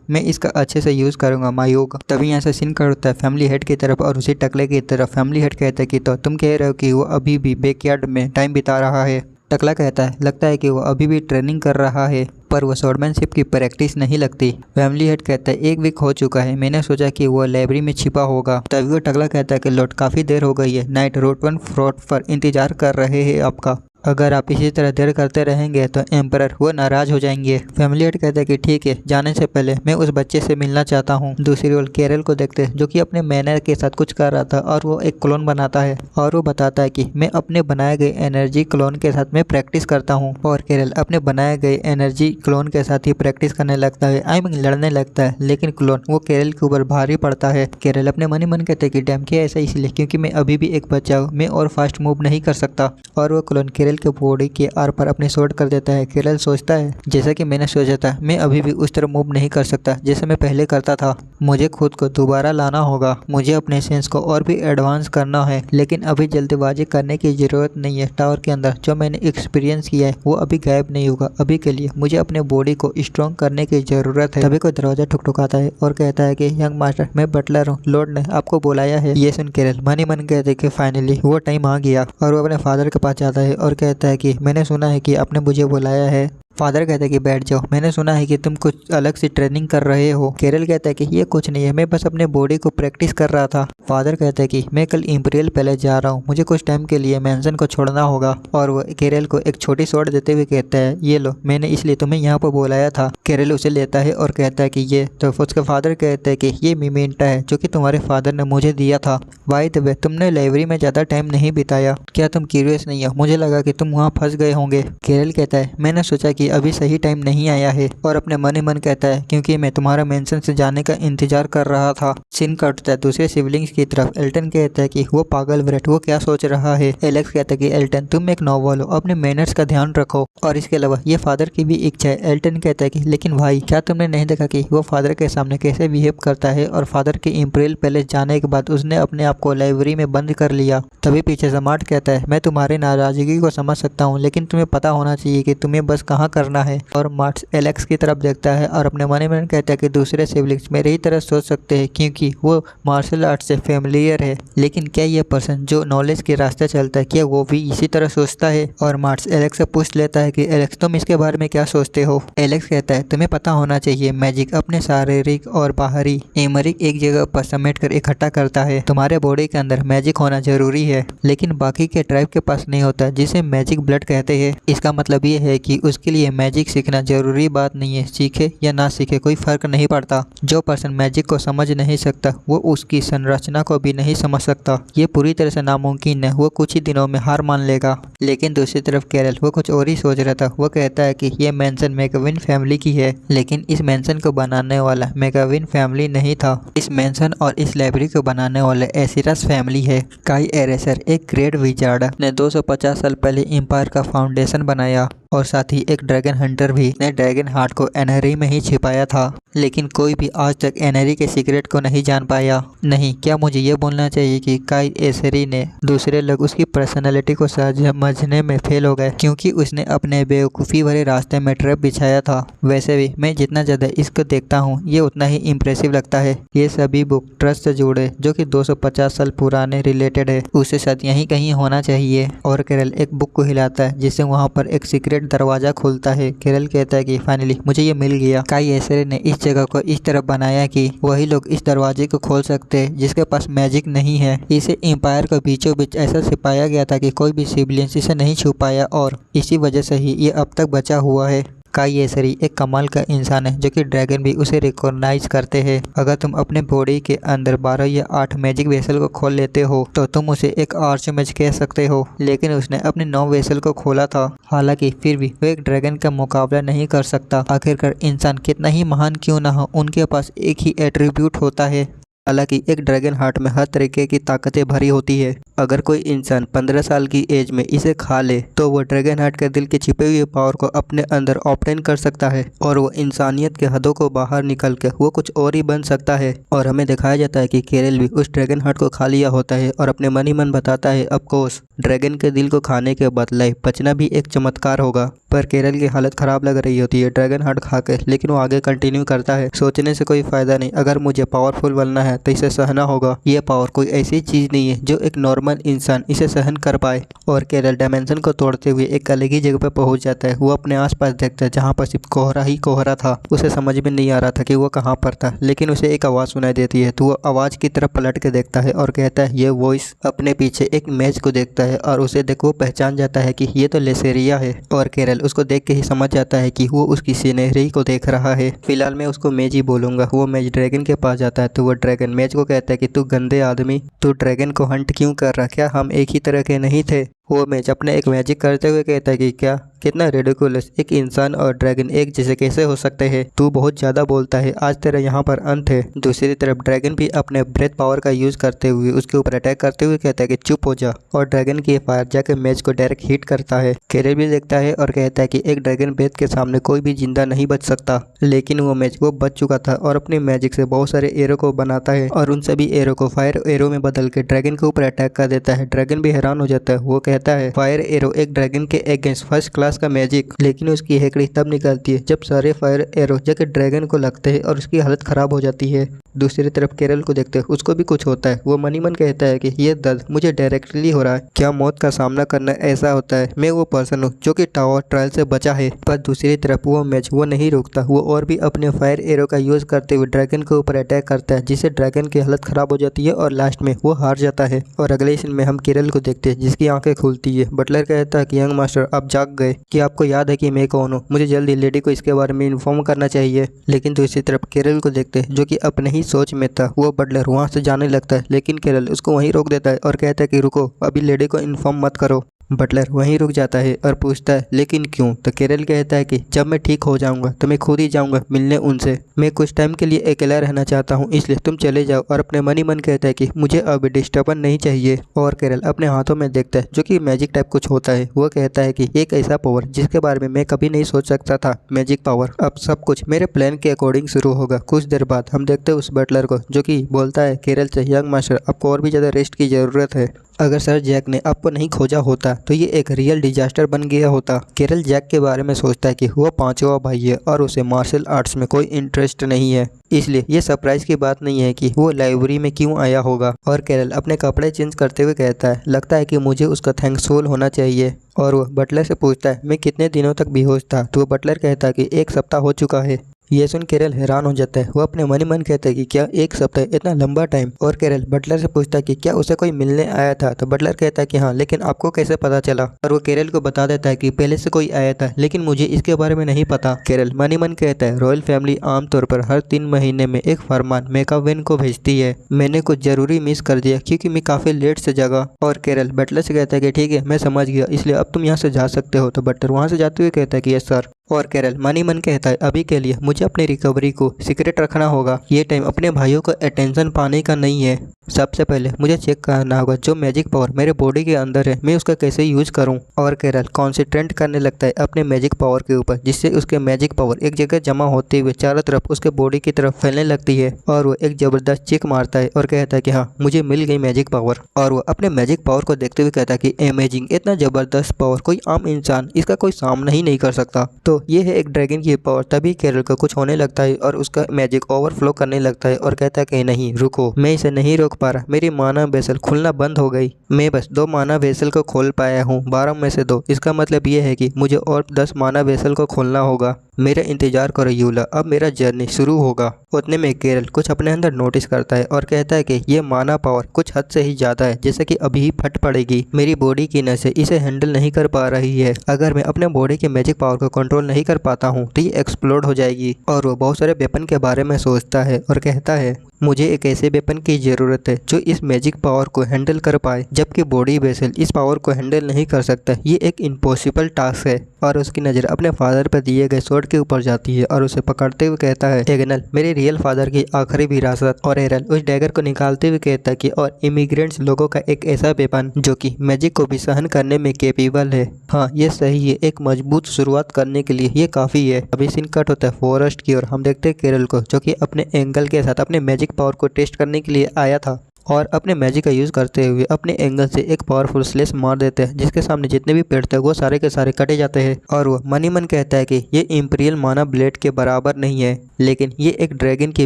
मैं इसका अच्छे से यूज़ करूंगा मायोग। तभी यहाँ से सीन करता है फैमिली हेड की तरफ और उसी टकले की तरफ। फैमिली हेड कहता है कि तो तुम कह रहे हो कि वो अभी भी बैकयार्ड में टाइम बिता रहा है? टकला कहता है लगता है कि वो अभी भी ट्रेनिंग कर रहा है, पर वो स्वॉर्डमैनशिप की प्रैक्टिस नहीं लगती। फैमिली हेड कहता है 1 वीक हो चुका है, मैंने सोचा कि वो लाइब्रेरी में छिपा होगा। तभी वो टकला कहता है कि लॉर्ड काफ़ी देर हो गई है, नाइट रोड 1 फ्लोर पर इंतजार कर रहे हैं आपका। अगर आप इसी तरह देर करते रहेंगे तो एम्परर वो नाराज हो जाएंगे। फैमिली हेड कहता है कि ठीक है, जाने से पहले मैं उस बच्चे से मिलना चाहता हूँ। दूसरी ओर केरल को देखते जो कि अपने मैनर के साथ कुछ कर रहा था और वो एक क्लोन बनाता है और वो बताता है कि मैं अपने बनाए गए एनर्जी क्लोन के साथ मैं प्रैक्टिस करता हूँ। और केरल अपने बनाए गए एनर्जी क्लोन के साथ ही प्रैक्टिस करने लगता है, आई मीन लड़ने लगता है। लेकिन क्लोन वो केरल के ऊपर भारी पड़ता है। केरल अपने मन ही मन कहते कि डैम क्या ऐसा, इसलिए क्योंकि मैं अभी भी एक बच्चा हूँ, मैं और फास्ट मूव नहीं कर सकता। और वो क्लोन केरल के बॉडी के आर पर अपनी शॉट कर देता है। केरल सोचता है जैसा कि मैंने सोचा था, मैं अभी भी उस तरह मूव नहीं कर सकता जैसे मैं पहले करता था, मुझे खुद को दोबारा लाना होगा, मुझे अपने सेंस को और भी एडवांस करना है। लेकिन अभी जल्दबाजी करने की ज़रूरत नहीं है। टावर के अंदर जो मैंने एक्सपीरियंस किया है वो अभी गायब नहीं होगा। अभी के लिए मुझे अपने बॉडी को स्ट्रॉन्ग करने की ज़रूरत है। तभी कोई दरवाजा ठुकठुकाता है और कहता है कि यंग मास्टर, मैं बटलर हूँ, लॉर्ड ने आपको बुलाया है। ये सुन केरल मन ही मन कहते कि फाइनली वो टाइम आ गया। और वो अपने फादर के पास जाता है और कहता है कि मैंने सुना है कि आपने मुझे बुलाया है। फादर कहता है कि बैठ जाओ, मैंने सुना है कि तुम कुछ अलग सी ट्रेनिंग कर रहे हो। केरल कहता है कि ये कुछ नहीं है, मैं बस अपने बॉडी को प्रैक्टिस कर रहा था। फादर कहता है कि मैं कल इंपीरियल पैलेस जा रहा हूँ, मुझे कुछ टाइम के लिए मैंसन को छोड़ना होगा। और वो केरल को एक छोटी शॉट देते हुए कहता है ये लो, मैंने इसलिए तुम्हें यहाँ पर बुलाया था। केरल उसे लेता है और कहता है कि ये तो उसका फादर कहता है कि ये मिमेंटा है जो कि तुम्हारे फादर ने मुझे दिया था। बाय द वे, तुमने लाइब्रेरी में ज़्यादा टाइम नहीं बिताया, क्या तुम क्यूरियस नहीं हो? मुझे लगा कि तुम वहाँ फंस गए होंगे। केरल कहता है मैंने सोचा कि अभी सही टाइम नहीं आया है। और अपने मन ही मन कहता है क्योंकि मैं तुम्हारा मेंशन से जाने का इंतजार कर रहा था। सीन कटता है दूसरे सिबलिंग्स की तरफ। एल्टन कहता है कि वो पागल ब्रेट वो क्या सोच रहा है। एलेक्स कहता है कि एल्टन तुम एक नॉवल हो, अपने मैनर्स का ध्यान रखो। और इसके अलावा ये फादर की भी इच्छा है। एल्टन कहता है कि लेकिन भाई क्या तुमने नहीं देखा कि वो फादर के सामने कैसे बिहेव करता है, और फादर के इंपीरियल पैलेस जाने के बाद उसने अपने आप को लाइब्रेरी में बंद कर लिया। तभी पीछे से मार्ट कहता है मैं तुम्हारी नाराजगी को समझ सकता हूँ, लेकिन तुम्हें पता होना चाहिए कि तुम्हें बस कहाँ करना है। और मार्ट एलेक्स की तरफ देखता है और अपने मन में कहता है कि दूसरे सिबलिंग्स मेरे ही तरह सोच सकते हैं क्योंकि वो मार्शल आर्ट से फेमिलियर है। लेकिन क्या ये पर्सन जो नॉलेज के रास्ते चलता है, क्या वो भी इसी तरह सोचता है? और मार्ट्स एलेक्स से पूछ लेता है कि एलेक्स तुम इसके बारे में क्या सोचते हो? एलेक्स कहता है तुम्हें पता होना चाहिए मैजिक अपने शारीरिक और बाहरी एमरिक एक जगह पर समेट कर इकट्ठा करता है। तुम्हारे बॉडी के अंदर मैजिक होना जरूरी है, लेकिन बाकी के ट्राइब के पास नहीं होता, जिसे मैजिक ब्लड कहते हैं। इसका मतलब ये है कि उसके लिए मैजिक सीखना जरूरी बात नहीं है, सीखे या ना सीखे कोई फर्क नहीं पड़ता। जो पर्सन मैजिक को समझ नहीं सकता वो उसकी संरचना को भी नहीं समझ सकता। ये पूरी तरह से नामुमकिन है, वो कुछ ही दिनों में हार मान लेगा। लेकिन दूसरी तरफ कैरल वो कुछ और ही सोच रहा था। वो कहता है कि ये मेंशन मैकविन फैमिली की है, लेकिन इस मेंशन को बनाने वाला मैकविन फैमिली नहीं था। इस मेंशन और इस लाइब्रेरी को बनाने वाले एसिरस फैमिली है। काई एरेसर एक ग्रेट विजार्ड ने 250 साल पहले एम्पायर का फाउंडेशन बनाया और साथ ही एक ड्रैगन हंटर भी ने ड्रैगन हार्ट को एनहरी में ही छिपाया था, लेकिन कोई भी आज तक एनहरी के सीक्रेट को नहीं जान पाया। नहीं, क्या मुझे ये बोलना चाहिए कि काई एसरी ने दूसरे लोग उसकी पर्सनैलिटी को समझने में फेल हो गए क्योंकि उसने अपने बेवकूफ़ी भरे रास्ते में ट्रैप बिछाया था। वैसे भी मैं जितना ज़्यादा इसको देखता हूँ ये उतना ही इम्प्रेसिव लगता है। ये सभी बुक ट्रस्ट से जुड़े जो कि 250 साल पुराने रिलेटेड है, उसके साथ यहीं कहीं होना चाहिए। और केरल एक बुक को हिलाता है जिससे वहाँ पर एक सीक्रेट दरवाजा खुलता है। केरल कहता है कि फाइनली मुझे ये मिल गया। काई एसरे ने इस जगह को इस तरह बनाया कि वही लोग इस दरवाजे को खोल सकते हैं जिसके पास मैजिक नहीं है। इसे एम्पायर को बीचों बीच ऐसा छिपाया गया था कि कोई भी सिविलियंस इसे नहीं छू पाया और इसी वजह से ही ये अब तक बचा हुआ है। काई एसरी एक कमाल का इंसान है जो कि ड्रैगन भी उसे रिकॉग्नाइज करते हैं। अगर तुम अपने बॉडी के अंदर 12 या 8 मैजिक वेसल को खोल लेते हो तो तुम उसे एक आर्चमेज कह सकते हो, लेकिन उसने अपने 9 वेसल को खोला था। हालांकि फिर भी वो एक ड्रैगन का मुकाबला नहीं कर सकता। आखिरकार इंसान कितना ही महान क्यों ना हो, उनके पास एक ही एट्रीब्यूट होता है। हालांकि एक ड्रैगन हार्ट में हर तरीके की ताकतें भरी होती है। अगर कोई इंसान 15 साल की एज में इसे खा ले तो वो ड्रैगन हार्ट के दिल के छिपे हुए पावर को अपने अंदर ऑब्टेन कर सकता है और वो इंसानियत के हदों को बाहर निकल के वो कुछ और ही बन सकता है। और हमें दिखाया जाता है कि केरल भी उस ड्रैगन हार्ट को खा लिया होता है और अपने मन ही मन बताता है ऑफ कोर्स ड्रैगन के दिल को खाने के बदले बचना भी एक चमत्कार होगा। पर केरल की हालत खराब लग रही होती है ड्रैगन हार्ट खा के, लेकिन वो आगे कंटिन्यू करता है। सोचने से कोई फायदा नहीं, अगर मुझे पावरफुल बनना है तो इसे सहना होगा। ये पावर कोई ऐसी चीज नहीं है जो एक नॉर्मल इंसान इसे सहन कर पाए। और केरल डायमेंशन को तोड़ते हुए एक अलग ही जगह पर पहुंच जाता है। वो अपने आसपास देखता है जहाँ पर सिर्फ कोहरा ही कोहरा था। उसे समझ में नहीं आ रहा था कि वो कहाँ पर था, लेकिन उसे एक आवाज़ सुनाई देती है तो वो आवाज़ की तरफ पलट के देखता है और कहता है ये वॉइस अपने पीछे एक मेज को देखता है और उसे देख वो पहचान जाता है कि ये तो लेसेरिया है। और केरल उसको देख के ही समझ जाता है कि वो उसकी सीनरी को देख रहा है। फिलहाल मैं उसको मेज ही बोलूंगा। वो मेज ड्रैगन के पास जाता है तो वो ड्रैगन मेज को कहता है कि तू गंदे आदमी, तू ड्रैगन को हंट क्यों कर रहा, क्या हम एक ही तरह के नहीं थे। वो मेज अपने एक मैजिक करते हुए कहता है कि क्या, कितना रेडिकुलस, एक इंसान और ड्रैगन एक जैसे कैसे हो सकते हैं, तू बहुत ज़्यादा बोलता है, आज तेरा यहाँ पर अंत है। दूसरी तरफ ड्रैगन भी अपने ब्रेथ पावर का यूज़ करते हुए उसके ऊपर अटैक करते हुए कहता है कि चुप हो जा, और ड्रैगन की फायर जाकर मेज को डायरेक्ट हिट करता है। केरल भी देखता है और कहता है कि एक ड्रैगन ब्रेथ के सामने कोई भी जिंदा नहीं बच सकता, लेकिन वो मेज वो बच चुका था और अपनी मैजिक से बहुत सारे एरो को बनाता है और उन सभी एरो को फायर एरो में बदल के ड्रैगन के ऊपर अटैक कर देता है। ड्रैगन भी हैरान हो जाता है। वो कहता है फायर एरो एक ड्रैगन के अगेंस्ट फर्स्ट क्लास का मैजिक, लेकिन उसकी हेकड़ी तब निकलती है जब सारे फायर एरो जाके ड्रैगन को लगते हैं और उसकी हालत खराब हो जाती है। दूसरी तरफ केरल को देखते हैं, उसको भी कुछ होता है। वो मनी मन कहता है कि ये दर्द मुझे डायरेक्टली हो रहा है, क्या मौत का सामना करना ऐसा होता है, मैं वो पर्सन हूँ जो कि टावर ट्रायल से बचा है। पर दूसरी तरफ वो मैच वो नहीं रुकता, वो और भी अपने फायर एरो का यूज करते हुए ड्रैगन के ऊपर अटैक करता है, जिससे ड्रैगन की हालत खराब हो जाती है और लास्ट में वो हार जाता है। और अगले सीन में हम केरल को देखते हैं जिसकी आंखें खुलती है। बटलर कहता है कि यंग मास्टर आप जाग गए, कि आपको याद है कि मैं कौन हूँ, मुझे जल्दी लेडी को इसके बारे में इन्फॉर्म करना चाहिए। लेकिन दूसरी तरफ केरल को देखते हैं जो कि अपने ही सोच में था। वो बटलर वहाँ से जाने लगता है, लेकिन केरल उसको वहीं रोक देता है और कहता है कि रुको, अभी लेडी को इन्फॉर्म मत करो। बटलर वहीं रुक जाता है और पूछता है लेकिन क्यों, तो केरल कहता है कि जब मैं ठीक हो जाऊंगा तो मैं खुद ही जाऊंगा मिलने उनसे, मैं कुछ टाइम के लिए अकेला रहना चाहता हूं, इसलिए तुम चले जाओ। और अपने मन ही मन कहता है कि मुझे अब डिस्टर्बन नहीं चाहिए। और केरल अपने हाथों में देखता है जो कि मैजिक टाइप कुछ होता है। वो कहता है कि एक ऐसा पावर जिसके बारे में मैं कभी नहीं सोच सकता था, मैजिक पावर। अब सब कुछ मेरे प्लान के अकॉर्डिंग शुरू होगा। कुछ देर बाद हम देखते हैं उस बटलर को जो कि बोलता है केरल से, यंग मास्टर आपको और भी ज़्यादा रेस्ट की ज़रूरत है, अगर सर जैक ने आपको नहीं खोजा होता तो ये एक रियल डिजास्टर बन गया होता। केरल जैक के बारे में सोचता है कि वो पांचवा भाई है और उसे मार्शल आर्ट्स में कोई इंटरेस्ट नहीं है, इसलिए ये सरप्राइज की बात नहीं है कि वो लाइब्रेरी में क्यों आया होगा। और केरल अपने कपड़े चेंज करते हुए कहता है लगता है कि मुझे उसका थैंक्सफुल होना चाहिए। और वो बटलर से पूछता है मैं कितने दिनों तक बेहोश था, तो वो बटलर कहता है कि 1 सप्ताह हो चुका है। ये सुन केरल हैरान हो जाता है। वो अपने मन ही मन कहता है कि क्या 1 सप्ताह, इतना लंबा टाइम। और केरल बटलर से पूछता है कि क्या उसे कोई मिलने आया था, तो बटलर कहता है कि हाँ, लेकिन आपको कैसे पता चला। और वो केरल को बता देता है कि पहले से कोई आया था, लेकिन मुझे इसके बारे में नहीं पता। केरल मन ही मन कहता है रॉयल फैमिली आमतौर पर हर 3 महीने में एक फरमान मेकावेन को भेजती है, मैंने कुछ जरूरी मिस कर दिया क्योंकि मैं काफी लेट से जगा। और केरल बटलर से कहता है कि ठीक है मैं समझ गया, इसलिए अब तुम यहाँ से जा सकते हो। तो बटलर वहाँ से जाते हुए कहता है कि यस सर। और कैरल मन ही मन कहता है अभी के लिए मुझे अपनी रिकवरी को सीक्रेट रखना होगा। ये टाइम अपने भाइयों को अटेंशन पाने का नहीं है। सबसे पहले मुझे चेक करना होगा जो मैजिक पावर मेरे बॉडी के अंदर है मैं उसका कैसे यूज करूं। और कैरल कॉन्सेंट्रेट करने लगता है अपने मैजिक पावर के ऊपर, जिससे उसके मैजिक पावर एक जगह जमा होते हुए चारों तरफ उसके बॉडी की तरफ फैलने लगती है। और वो एक जबरदस्त चीख मारता है और कहता है कि हाँ मुझे मिल गई मैजिक पावर। और वो अपने मैजिक पावर को देखते हुए कहता है कि अमेजिंग, इतना जबरदस्त पावर कोई आम इंसान इसका कोई सामना ही नहीं कर सकता। तो ये है एक ड्रैगन की पावर। तभी कैरल को कुछ होने लगता है और उसका मैजिक ओवरफ्लो करने लगता है और कहता है कि नहीं रुको, मैं इसे नहीं रोक पा रहा, मेरी माना वेसल खुलना बंद हो गई। मैं बस 2 माना वेसल को खोल पाया हूँ, 12 में से 2। इसका मतलब ये है कि मुझे और 10 माना वेसल को खोलना होगा। मेरा इंतजार करो यूला, अब मेरा जर्नी शुरू होगा। उतने में कैरल कुछ अपने अंदर नोटिस करता है और कहता है कि ये माना पावर कुछ हद से ही ज्यादा है, जैसे कि अभी ही फट पड़ेगी। मेरी बॉडी की नसें इसे हैंडल नहीं कर पा रही है। अगर मैं अपने बॉडी के मैजिक पावर को कंट्रोल नहीं कर पाता हूँ तो ये एक्सप्लोड हो जाएगी। और वो बहुत सारे वेपन के बारे में सोचता है और कहता है मुझे एक ऐसे वेपन की ज़रूरत है जो इस मैजिक पावर को हैंडल कर पाए, जबकि बॉडी वेसल इस पावर को हैंडल नहीं कर सकता। ये एक इम्पॉसिबल टास्क है। और उसकी नज़र अपने फादर पर दिए गए स्वॉर्ड के ऊपर जाती है और उसे पकड़ते हुए कहता है एगनल, मेरे रियल फादर की आखिरी विरासत। और एरल उस डैगर को निकालते हुए कहता है कि और इमिग्रेंट्स लोगों का एक ऐसा वेपन जो कि मैजिक को भी सहन करने में कैपेबल है। हाँ ये सही है, एक मजबूत शुरुआत करने के लिए ये काफ़ी है। अभी सीन कट होता है फॉरेस्ट की और हम देखते हैं केरल को जो कि अपने एंगल के साथ अपने मैजिक पावर को टेस्ट करने के लिए आया था और अपने मैजिक का यूज़ करते हुए अपने एंगल से एक पावरफुल स्लेश मार देते हैं, जिसके सामने जितने भी पेड़ थे वो सारे के सारे कटे जाते हैं। और वो मन ही मन कहता है कि ये इंपीरियल माना ब्लेड के बराबर नहीं है, लेकिन ये एक ड्रैगन की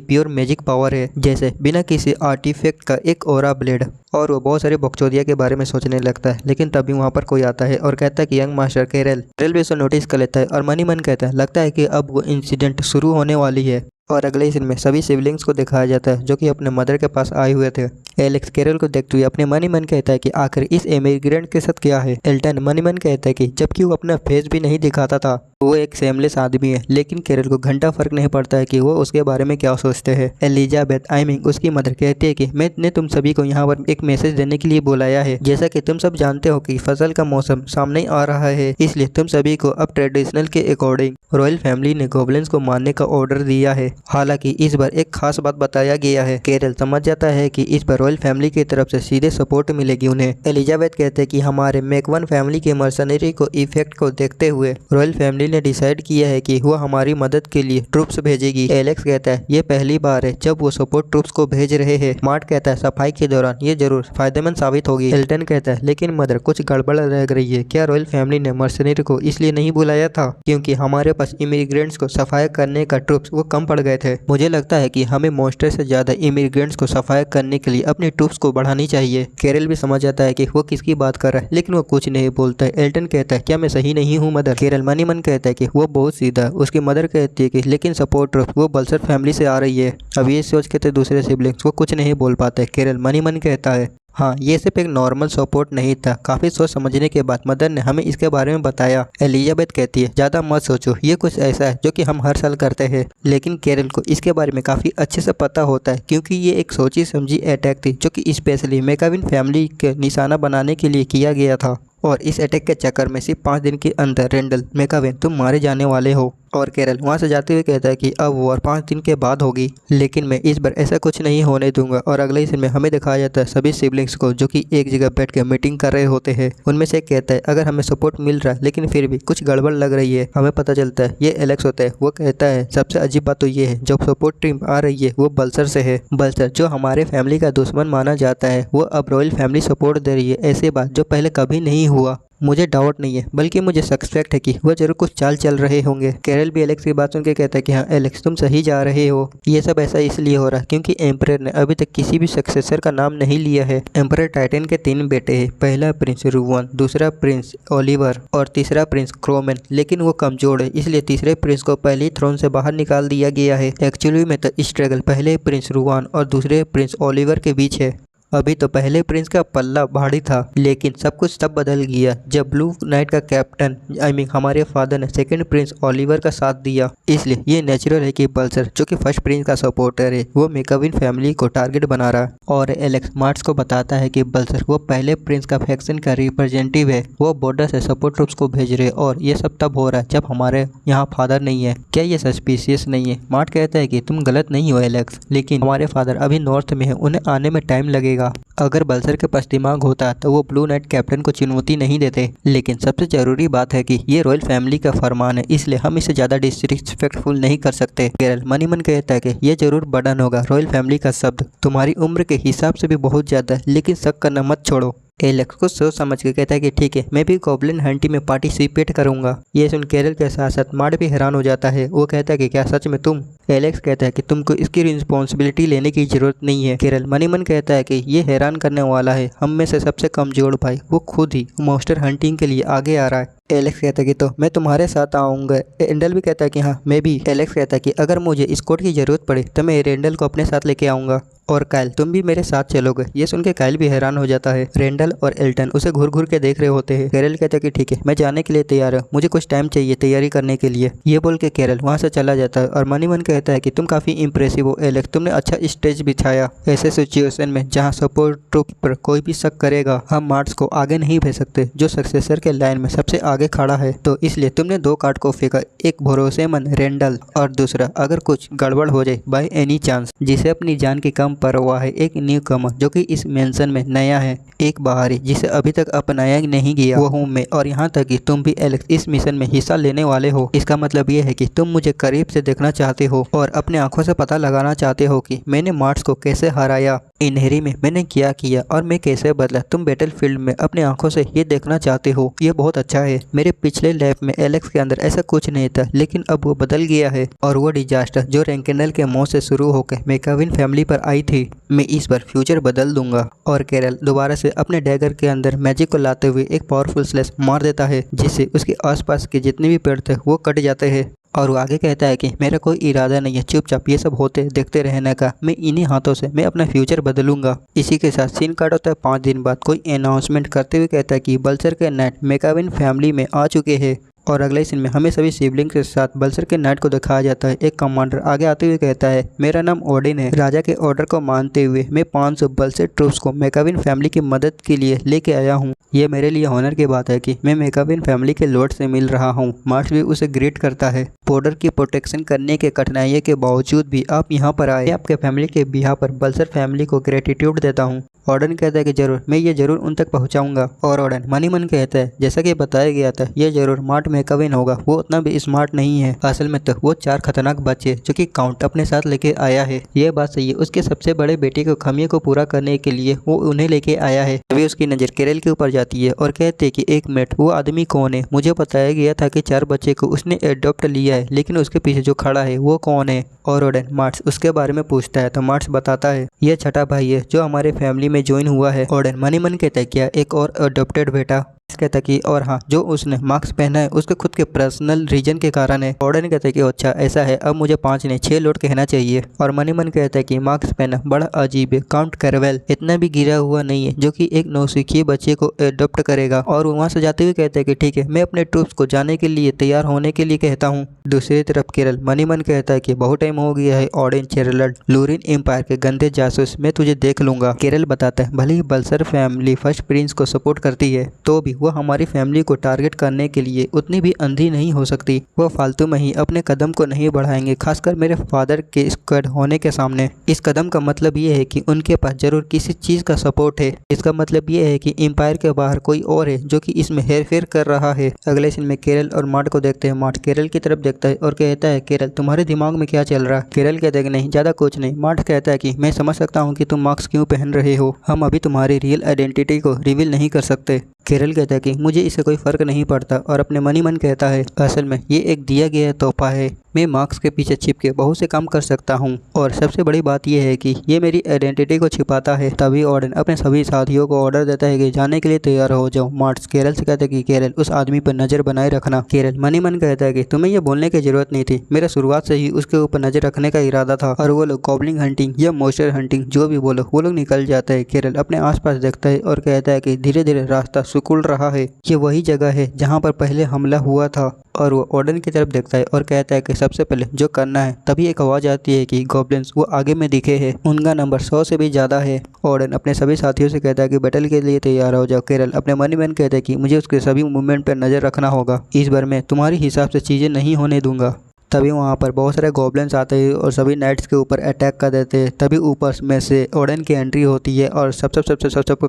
प्योर मैजिक पावर है, जैसे बिना किसी आर्टिफैक्ट का एक ओरा ब्लेड। और वो बहुत सारे बकचोदिया के बारे में सोचने लगता है, लेकिन तभी वहाँ पर कोई आता है और कहता है कि यंग मास्टर कैरल भी उसे नोटिस कर लेता है और मन ही मन कहता है लगता है कि अब वो इंसिडेंट शुरू होने वाली है। और अगले सीन में सभी सिबलिंग्स को दिखाया जाता है जो कि अपने मदर के पास आए हुए थे। एलेक्स कैरल को देखते हुए अपने मन ही मन कहता है कि आखिर इस इमिग्रेंट के साथ क्या है। एल्टन मन ही मन कहता है कि जबकि वो अपना फेस भी नहीं दिखाता था, वो एक सेमलेस आदमी है, लेकिन कैरल को घंटा फर्क नहीं पड़ता है कि वो उसके बारे में क्या सोचते हैं। एलिजाबेथ आई मीन उसकी मदर कहती है कि मैंने तुम सभी को यहाँ पर एक मैसेज देने के लिए बुलाया है। जैसा कि तुम सब जानते हो कि फसल का मौसम सामने आ रहा है, इसलिए तुम सभी को अब ट्रेडिशनल के अकॉर्डिंग रॉयल फैमिली ने गॉब्लिन्स को मारने का ऑर्डर दिया है। हालांकि इस बार एक खास बात बताया गया है। कैरल समझ जाता है कि इस बार रॉयल फैमिली की तरफ से सीधे सपोर्ट मिलेगी उन्हें। एलिजाबेथ कहते हैं कि हमारे मैकवन फैमिली के मर्सनरी को इफेक्ट को देखते हुए रॉयल फैमिली ने डिसाइड किया है कि वो हमारी मदद के लिए ट्रूप्स भेजेगी। एलेक्स कहता है ये पहली बार है जब वो सपोर्ट ट्रूप्स को भेज रहे हैं। मार्ट कहता है सफाई के दौरान ये जरूर फायदेमंद साबित होगी। एल्टन कहता है लेकिन मदर कुछ गड़बड़ लग रही है, क्या रॉयल फैमिली ने मर्सनरी को इसलिए नहीं बुलाया था क्योंकि हमारे पास इमिग्रेंट्स को सफाई करने का ट्रूप्स वो कम पड़ गए थे। मुझे लगता है कि हमें मॉन्स्टर से ज्यादा इमिग्रेंट्स को सफाई करने के लिए अपनी ट्रूप्स को बढ़ानी चाहिए। कैरल भी समझ जाता है कि वो किसकी बात कर रहा है, लेकिन वो कुछ नहीं बोलता है। एल्टन कहता है क्या मैं सही नहीं हूँ मदर? कैरल मन ही मन कहता है कि वो बहुत सीधा है। उसकी मदर कहती है कि लेकिन सपोर्ट ट्रूप वो बल्सर फैमिली से आ रही है। अब ये सोच के तो दूसरे सिबलिंग्स वो कुछ नहीं बोल पाते। कैरल मन ही मन कहता है हाँ ये सिर्फ एक नॉर्मल सपोर्ट नहीं था। काफी सोच समझने के बाद मदर ने हमें इसके बारे में बताया। एलिजाबेथ कहती है ज्यादा मत सोचो, ये कुछ ऐसा है जो कि हम हर साल करते हैं। लेकिन कैरल को इसके बारे में काफी अच्छे से पता होता है क्योंकि ये एक सोची समझी अटैक थी जो कि स्पेशली मैकविन फैमिली के निशाना बनाने के लिए किया गया था। और इस अटैक के चक्कर में सिर्फ 5 दिन के अंदर रेंडल मैकविन तुम मारे जाने वाले हो। और कैरल वहाँ से जाते हुए कहता है कि अब वॉर 5 दिन के बाद होगी, लेकिन मैं इस बार ऐसा कुछ नहीं होने दूंगा। और अगले सीन में हमें दिखाया जाता है सभी सिबलिंग्स को जो कि एक जगह बैठ के मीटिंग कर रहे होते हैं। उनमें से एक कहता है अगर हमें सपोर्ट मिल रहा है लेकिन फिर भी कुछ गड़बड़ लग रही है। हमें पता चलता है ये एलेक्स होता है। वो कहता है सबसे अजीब बात तो ये है जो सपोर्ट टीम आ रही है वो बल्सर से है। बल्सर जो हमारे फैमिली का दुश्मन माना जाता है वो अब रॉयल फैमिली सपोर्ट दे रही है। ऐसी बात जो पहले कभी नहीं हुआ। मुझे डाउट नहीं है बल्कि मुझे सस्पेक्ट है कि वह जरूर कुछ चाल चल रहे होंगे। कैरल भी एलेक्स की बात सुन के कहता है कि हाँ एलेक्स तुम सही जा रहे हो। ये सब ऐसा इसलिए हो रहा है क्योंकि एम्परर ने अभी तक किसी भी सक्सेसर का नाम नहीं लिया है। एम्परर टाइटन के 3 बेटे हैं, पहला प्रिंस रूवन, दूसरा प्रिंस ओलिवर और तीसरा प्रिंस क्रोमेन। लेकिन वो कमजोर है इसलिए तीसरे प्रिंस को पहले ही थ्रोन से बाहर निकाल दिया गया है। एक्चुअली में तो स्ट्रगल पहले प्रिंस रूवन और दूसरे प्रिंस ओलिवर के बीच है। अभी तो पहले प्रिंस का पल्ला भारी था, लेकिन सब कुछ तब बदल गया जब ब्लू नाइट का कैप्टन हमारे फादर ने सेकंड प्रिंस ओलिवर का साथ दिया। इसलिए ये नेचुरल है कि बल्सर जो कि फर्स्ट प्रिंस का सपोर्टर है वो मेकविन फैमिली को टारगेट बना रहा है। और एलेक्स मार्ट्स को बताता है कि बल्सर वो पहले प्रिंस का फैक्शन का रिप्रेजेंटेटिव है, वो बॉर्डर से सपोर्ट ट्रूप्स को भेज रहे और ये सब तब हो रहा है जब हमारे यहाँ फादर नहीं है। क्या ये सस्पिशियस नहीं है? मार्ट कहता है कि तुम गलत नहीं हो एलेक्स, लेकिन हमारे फादर अभी नॉर्थ में है, उन्हें आने में टाइम लगेगा। अगर बल्सर के पास दिमाग होता तो वो ब्लू नाइट कैप्टन को चुनौती नहीं देते। लेकिन सबसे जरूरी बात है कि ये रॉयल फैमिली का फरमान है, इसलिए हम इसे ज्यादा डिसरिस्पेक्टफुल नहीं कर सकते। गेरल मनी मन कहता है कि ये जरूर बर्डन होगा, रॉयल फैमिली का शब्द तुम्हारी उम्र के हिसाब से भी बहुत ज्यादा है, लेकिन शक करना मत छोड़ो। एलेक्स को सोच समझ के कहता है कि ठीक है, मैं भी गॉब्लिन हंटी में पार्टिसिपेट करूंगा। ये सुन कैरल के साथ साथ मार्ट भी हैरान हो जाता है। वो कहता है कि क्या सच में तुम? एलेक्स कहता है कि तुमको इसकी रिस्पॉन्सिबिलिटी लेने की जरूरत नहीं है। कैरल मनी मन कहता है कि ये हैरान करने वाला है, हम में से सबसे कमजोर भाई वो खुद ही मॉन्स्टर हंटिंग के लिए आगे आ रहा है। एलेक्स कहता है कि तो मैं तुम्हारे साथ आऊँगा। रेंडल भी कहता है कि हाँ मैं भी। एलेक्स कहता है कि अगर मुझे स्कॉट की ज़रूरत पड़े तो मैं रेंडल को अपने साथ लेके आऊँगा। और काइल तुम भी मेरे साथ चलोगे। ये सुन के काइल भी हैरान हो जाता है। रेंडल और एल्टन उसे घूर घूर के देख रहे होते हैं। कैरल कहता है कि ठीक है, मैं जाने के लिए तैयार हूँ, मुझे कुछ टाइम चाहिए तैयारी करने के लिए। ये बोल के कैरल वहाँ से चला जाता है। और मनी मन कहता है कि तुम काफ़ी इंप्रेसिव हो एलेक्स, तुमने अच्छा स्टेज बिछाया। ऐसे सिचुएशन में जहाँ सपोर्ट ट्रूप पर कोई भी शक करेगा, हम मार्ट्स को आगे नहीं भेज सकते जो सक्सेसर के लाइन में सबसे आगे खड़ा है। तो इसलिए तुमने 2 कार्ड को फेंका, एक भरोसेमंद रेंडल और दूसरा अगर कुछ गड़बड़ हो जाए बाय एनी चांस, जिसे अपनी जान की कम परवाह है, एक न्यू कमर जो कि इस मेंशन में नया है, एक बाहरी जिसे अभी तक अपनाया नहीं गया, वो हूँ मैं। और यहाँ तक कि तुम भी एलेक्स इस मिशन में हिस्सा लेने वाले हो। इसका मतलब ये है कि तुम मुझे करीब से देखना चाहते हो और अपने आंखों से पता लगाना चाहते हो कि मैंने मार्ट्स को कैसे हराया, इनहेरी में मैंने क्या किया और मैं कैसे बदला। तुम बैटलफील्ड में अपने आंखों से ये देखना चाहते हो, ये बहुत अच्छा है। मेरे पिछले लाइफ में एलेक्स के अंदर ऐसा कुछ नहीं था, लेकिन अब वो बदल गया है। और वो डिजास्टर जो रैंकेंडल के मौत से शुरू होकर मेकविन फैमिली पर आई थी, मैं इस बार फ्यूचर बदल दूंगा। और कैरल दोबारा से अपने डैगर के अंदर मैजिक को लाते हुए एक पावरफुल स्लैश मार देता है, जिससे उसके आसपास के जितने भी पेड़ थे वो कट जाते हैं। और वो आगे कहता है कि मेरा कोई इरादा नहीं है चुपचाप ये सब होते देखते रहने का, मैं इन्हीं हाथों से मैं अपना फ्यूचर बदलूंगा। इसी के साथ सीन काट होता है 5 दिन बाद। कोई अनाउंसमेंट करते हुए कहता है कि बल्सर के नाइट मेकविन फैमिली में आ चुके हैं। और अगले सीन में हमें सभी सिबलिंग के साथ बल्सर के नाइट को दिखाया जाता है। एक कमांडर आगे आते हुए कहता है, मेरा नाम ओडिन है। राजा के ऑर्डर को मानते हुए मैं 500 बल्सर ट्रूप्स को मेकविन फैमिली की मदद के लिए लेके आया हूँ। ये मेरे लिए ऑनर की बात है कि मैं मेकविन फैमिली के लॉर्ड से मिल रहा हूँ। मार्क्स भी उसे ग्रीट करता है। बॉर्डर की प्रोटेक्शन करने के कठिनाइयों के बावजूद भी आप यहाँ पर आए, आपके फैमिली के बिहा पर बल्सर फैमिली को ग्रेटिट्यूड देता हूँ। ऑर्डन कहता है कि जरूर, मैं ये जरूर उन तक पहुँचाऊंगा। और ऑर्डन मनी मन कहता है, जैसा कि बताया गया था ये जरूर मार्ट मेकविन होगा, वो उतना भी स्मार्ट नहीं है। असल में तो वो 4 खतरनाक बच्चे जो कि काउंट अपने साथ लेके आया है। ये बात सही है, उसके सबसे बड़े बेटे को खामियों को पूरा करने के लिए वो उन्हें लेके आया है। तभी उसकी नज़र कैरल के ऊपर जाती है और कहते हैं कि एक मिनट, वो आदमी कौन है? मुझे बताया गया था कि 4 बच्चे को उसने एडॉप्ट लिया है, लेकिन उसके पीछे जो खड़ा है वो कौन है? और ऑर्डन मार्ट्स उसके बारे में पूछता है तो मार्ट्स बताता है ये छठा भाई है जो हमारे फैमिली में ज्वाइन हुआ है। ऑर्डन मनी मन कहता है क्या एक और अडॉप्टेड बेटा? कहता कि और हाँ, जो उसने मास्क पहना है उसके खुद के पर्सनल रीजन के कारण है। ऑर्डन कहता है कि अच्छा ऐसा है, अब मुझे 5 नहीं 6 लोड कहना चाहिए। और मनी मन कहता है कि मास्क पहना बड़ा अजीब है, काउंट कैरवेल इतना भी गिरा हुआ नहीं है जो कि एक नौसिखिए बच्चे को एडॉप्ट करेगा। और वहाँ से जाते हुए कहता है कि ठीक है, मैं अपने ट्रूप्स को जाने के लिए तैयार होने के लिए कहता हूँ। दूसरी तरफ केरल मनी मन कहता है कि बहुत टाइम हो गया है ऑर्डन चेरलड, लूरिन एम्पायर के गंदे जासूस, मैं तुझे देख लूंगा। केरल बताता है भले ही बल्सर फैमिली फर्स्ट प्रिंस को सपोर्ट करती है तो भी वो हमारी फैमिली को टारगेट करने के लिए उतनी भी अंधी नहीं हो सकती। वो फालतू में ही अपने कदम को नहीं बढ़ाएंगे, खासकर मेरे फादर के स्क्वाड होने के सामने। इस कदम का मतलब ये है कि उनके पास जरूर किसी चीज का सपोर्ट है। इसका मतलब ये है कि एम्पायर के बाहर कोई और है जो कि इसमें हेरफेर कर रहा है। अगले सीन में केरल और मार्ट को देखते हैं। मार्ट केरल की तरफ देखता है और कहता है, केरल तुम्हारे दिमाग में क्या चल रहा है? केरल कहता है कि नहीं ज्यादा कुछ नहीं। मार्ट कहता है कि मैं समझ सकता हूँ कि तुम मास्क क्यों पहन रहे हो, हम अभी तुम्हारी रियल आइडेंटिटी को रिवील नहीं कर सकते। केरल कहता है कि मुझे इससे कोई फ़र्क नहीं पड़ता और अपने मन ही मन कहता है असल में ये एक दिया गया तोहफा है, मैं मार्क्स के पीछे छिप के बहुत से काम कर सकता हूँ और सबसे बड़ी बात यह है कि ये मेरी आइडेंटिटी को छिपाता है। तभी ऑर्डन अपने सभी साथियों को ऑर्डर देता है कि जाने के लिए तैयार हो जाओ। मार्ट्स केरल से कहता है कि केरल उस आदमी पर नज़र बनाए रखना। केरल मन ही मन कहता है कि तुम्हें यह बोलने की जरूरत नहीं थी, मेरा शुरुआत से ही उसके ऊपर नजर रखने का इरादा था। और वो लोग गॉब्लिन हंटिंग या मॉन्स्टर हंटिंग जो भी बोलो वो लोग निकल जाता है। केरल अपने आसपास देखता है और कहता है कि धीरे धीरे रास्ता सुकुड़ रहा है, ये वही जगह है जहाँ पर पहले हमला हुआ था। और वो ऑर्डन की तरफ देखता है और कहता है कि सबसे पहले जो करना है। तभी एक आवाज़ आती है कि गॉब्लिन्स वो आगे में दिखे हैं, उनका नंबर 100 से भी ज़्यादा है। ऑर्डन अपने सभी साथियों से कहता है कि बैटल के लिए तैयार हो जाओ। केरल अपने मन ही मन कहता है कि मुझे उसके सभी मूवमेंट पर नज़र रखना होगा, इस बार मैं तुम्हारी हिसाब से चीज़ें नहीं होने दूंगा। तभी वहाँ पर बहुत सारे गॉब्लिन्स आते हैं और सभी नाइट्स के ऊपर अटैक कर देते हैं। तभी ऊपर में से ऑर्डन की एंट्री होती है और सब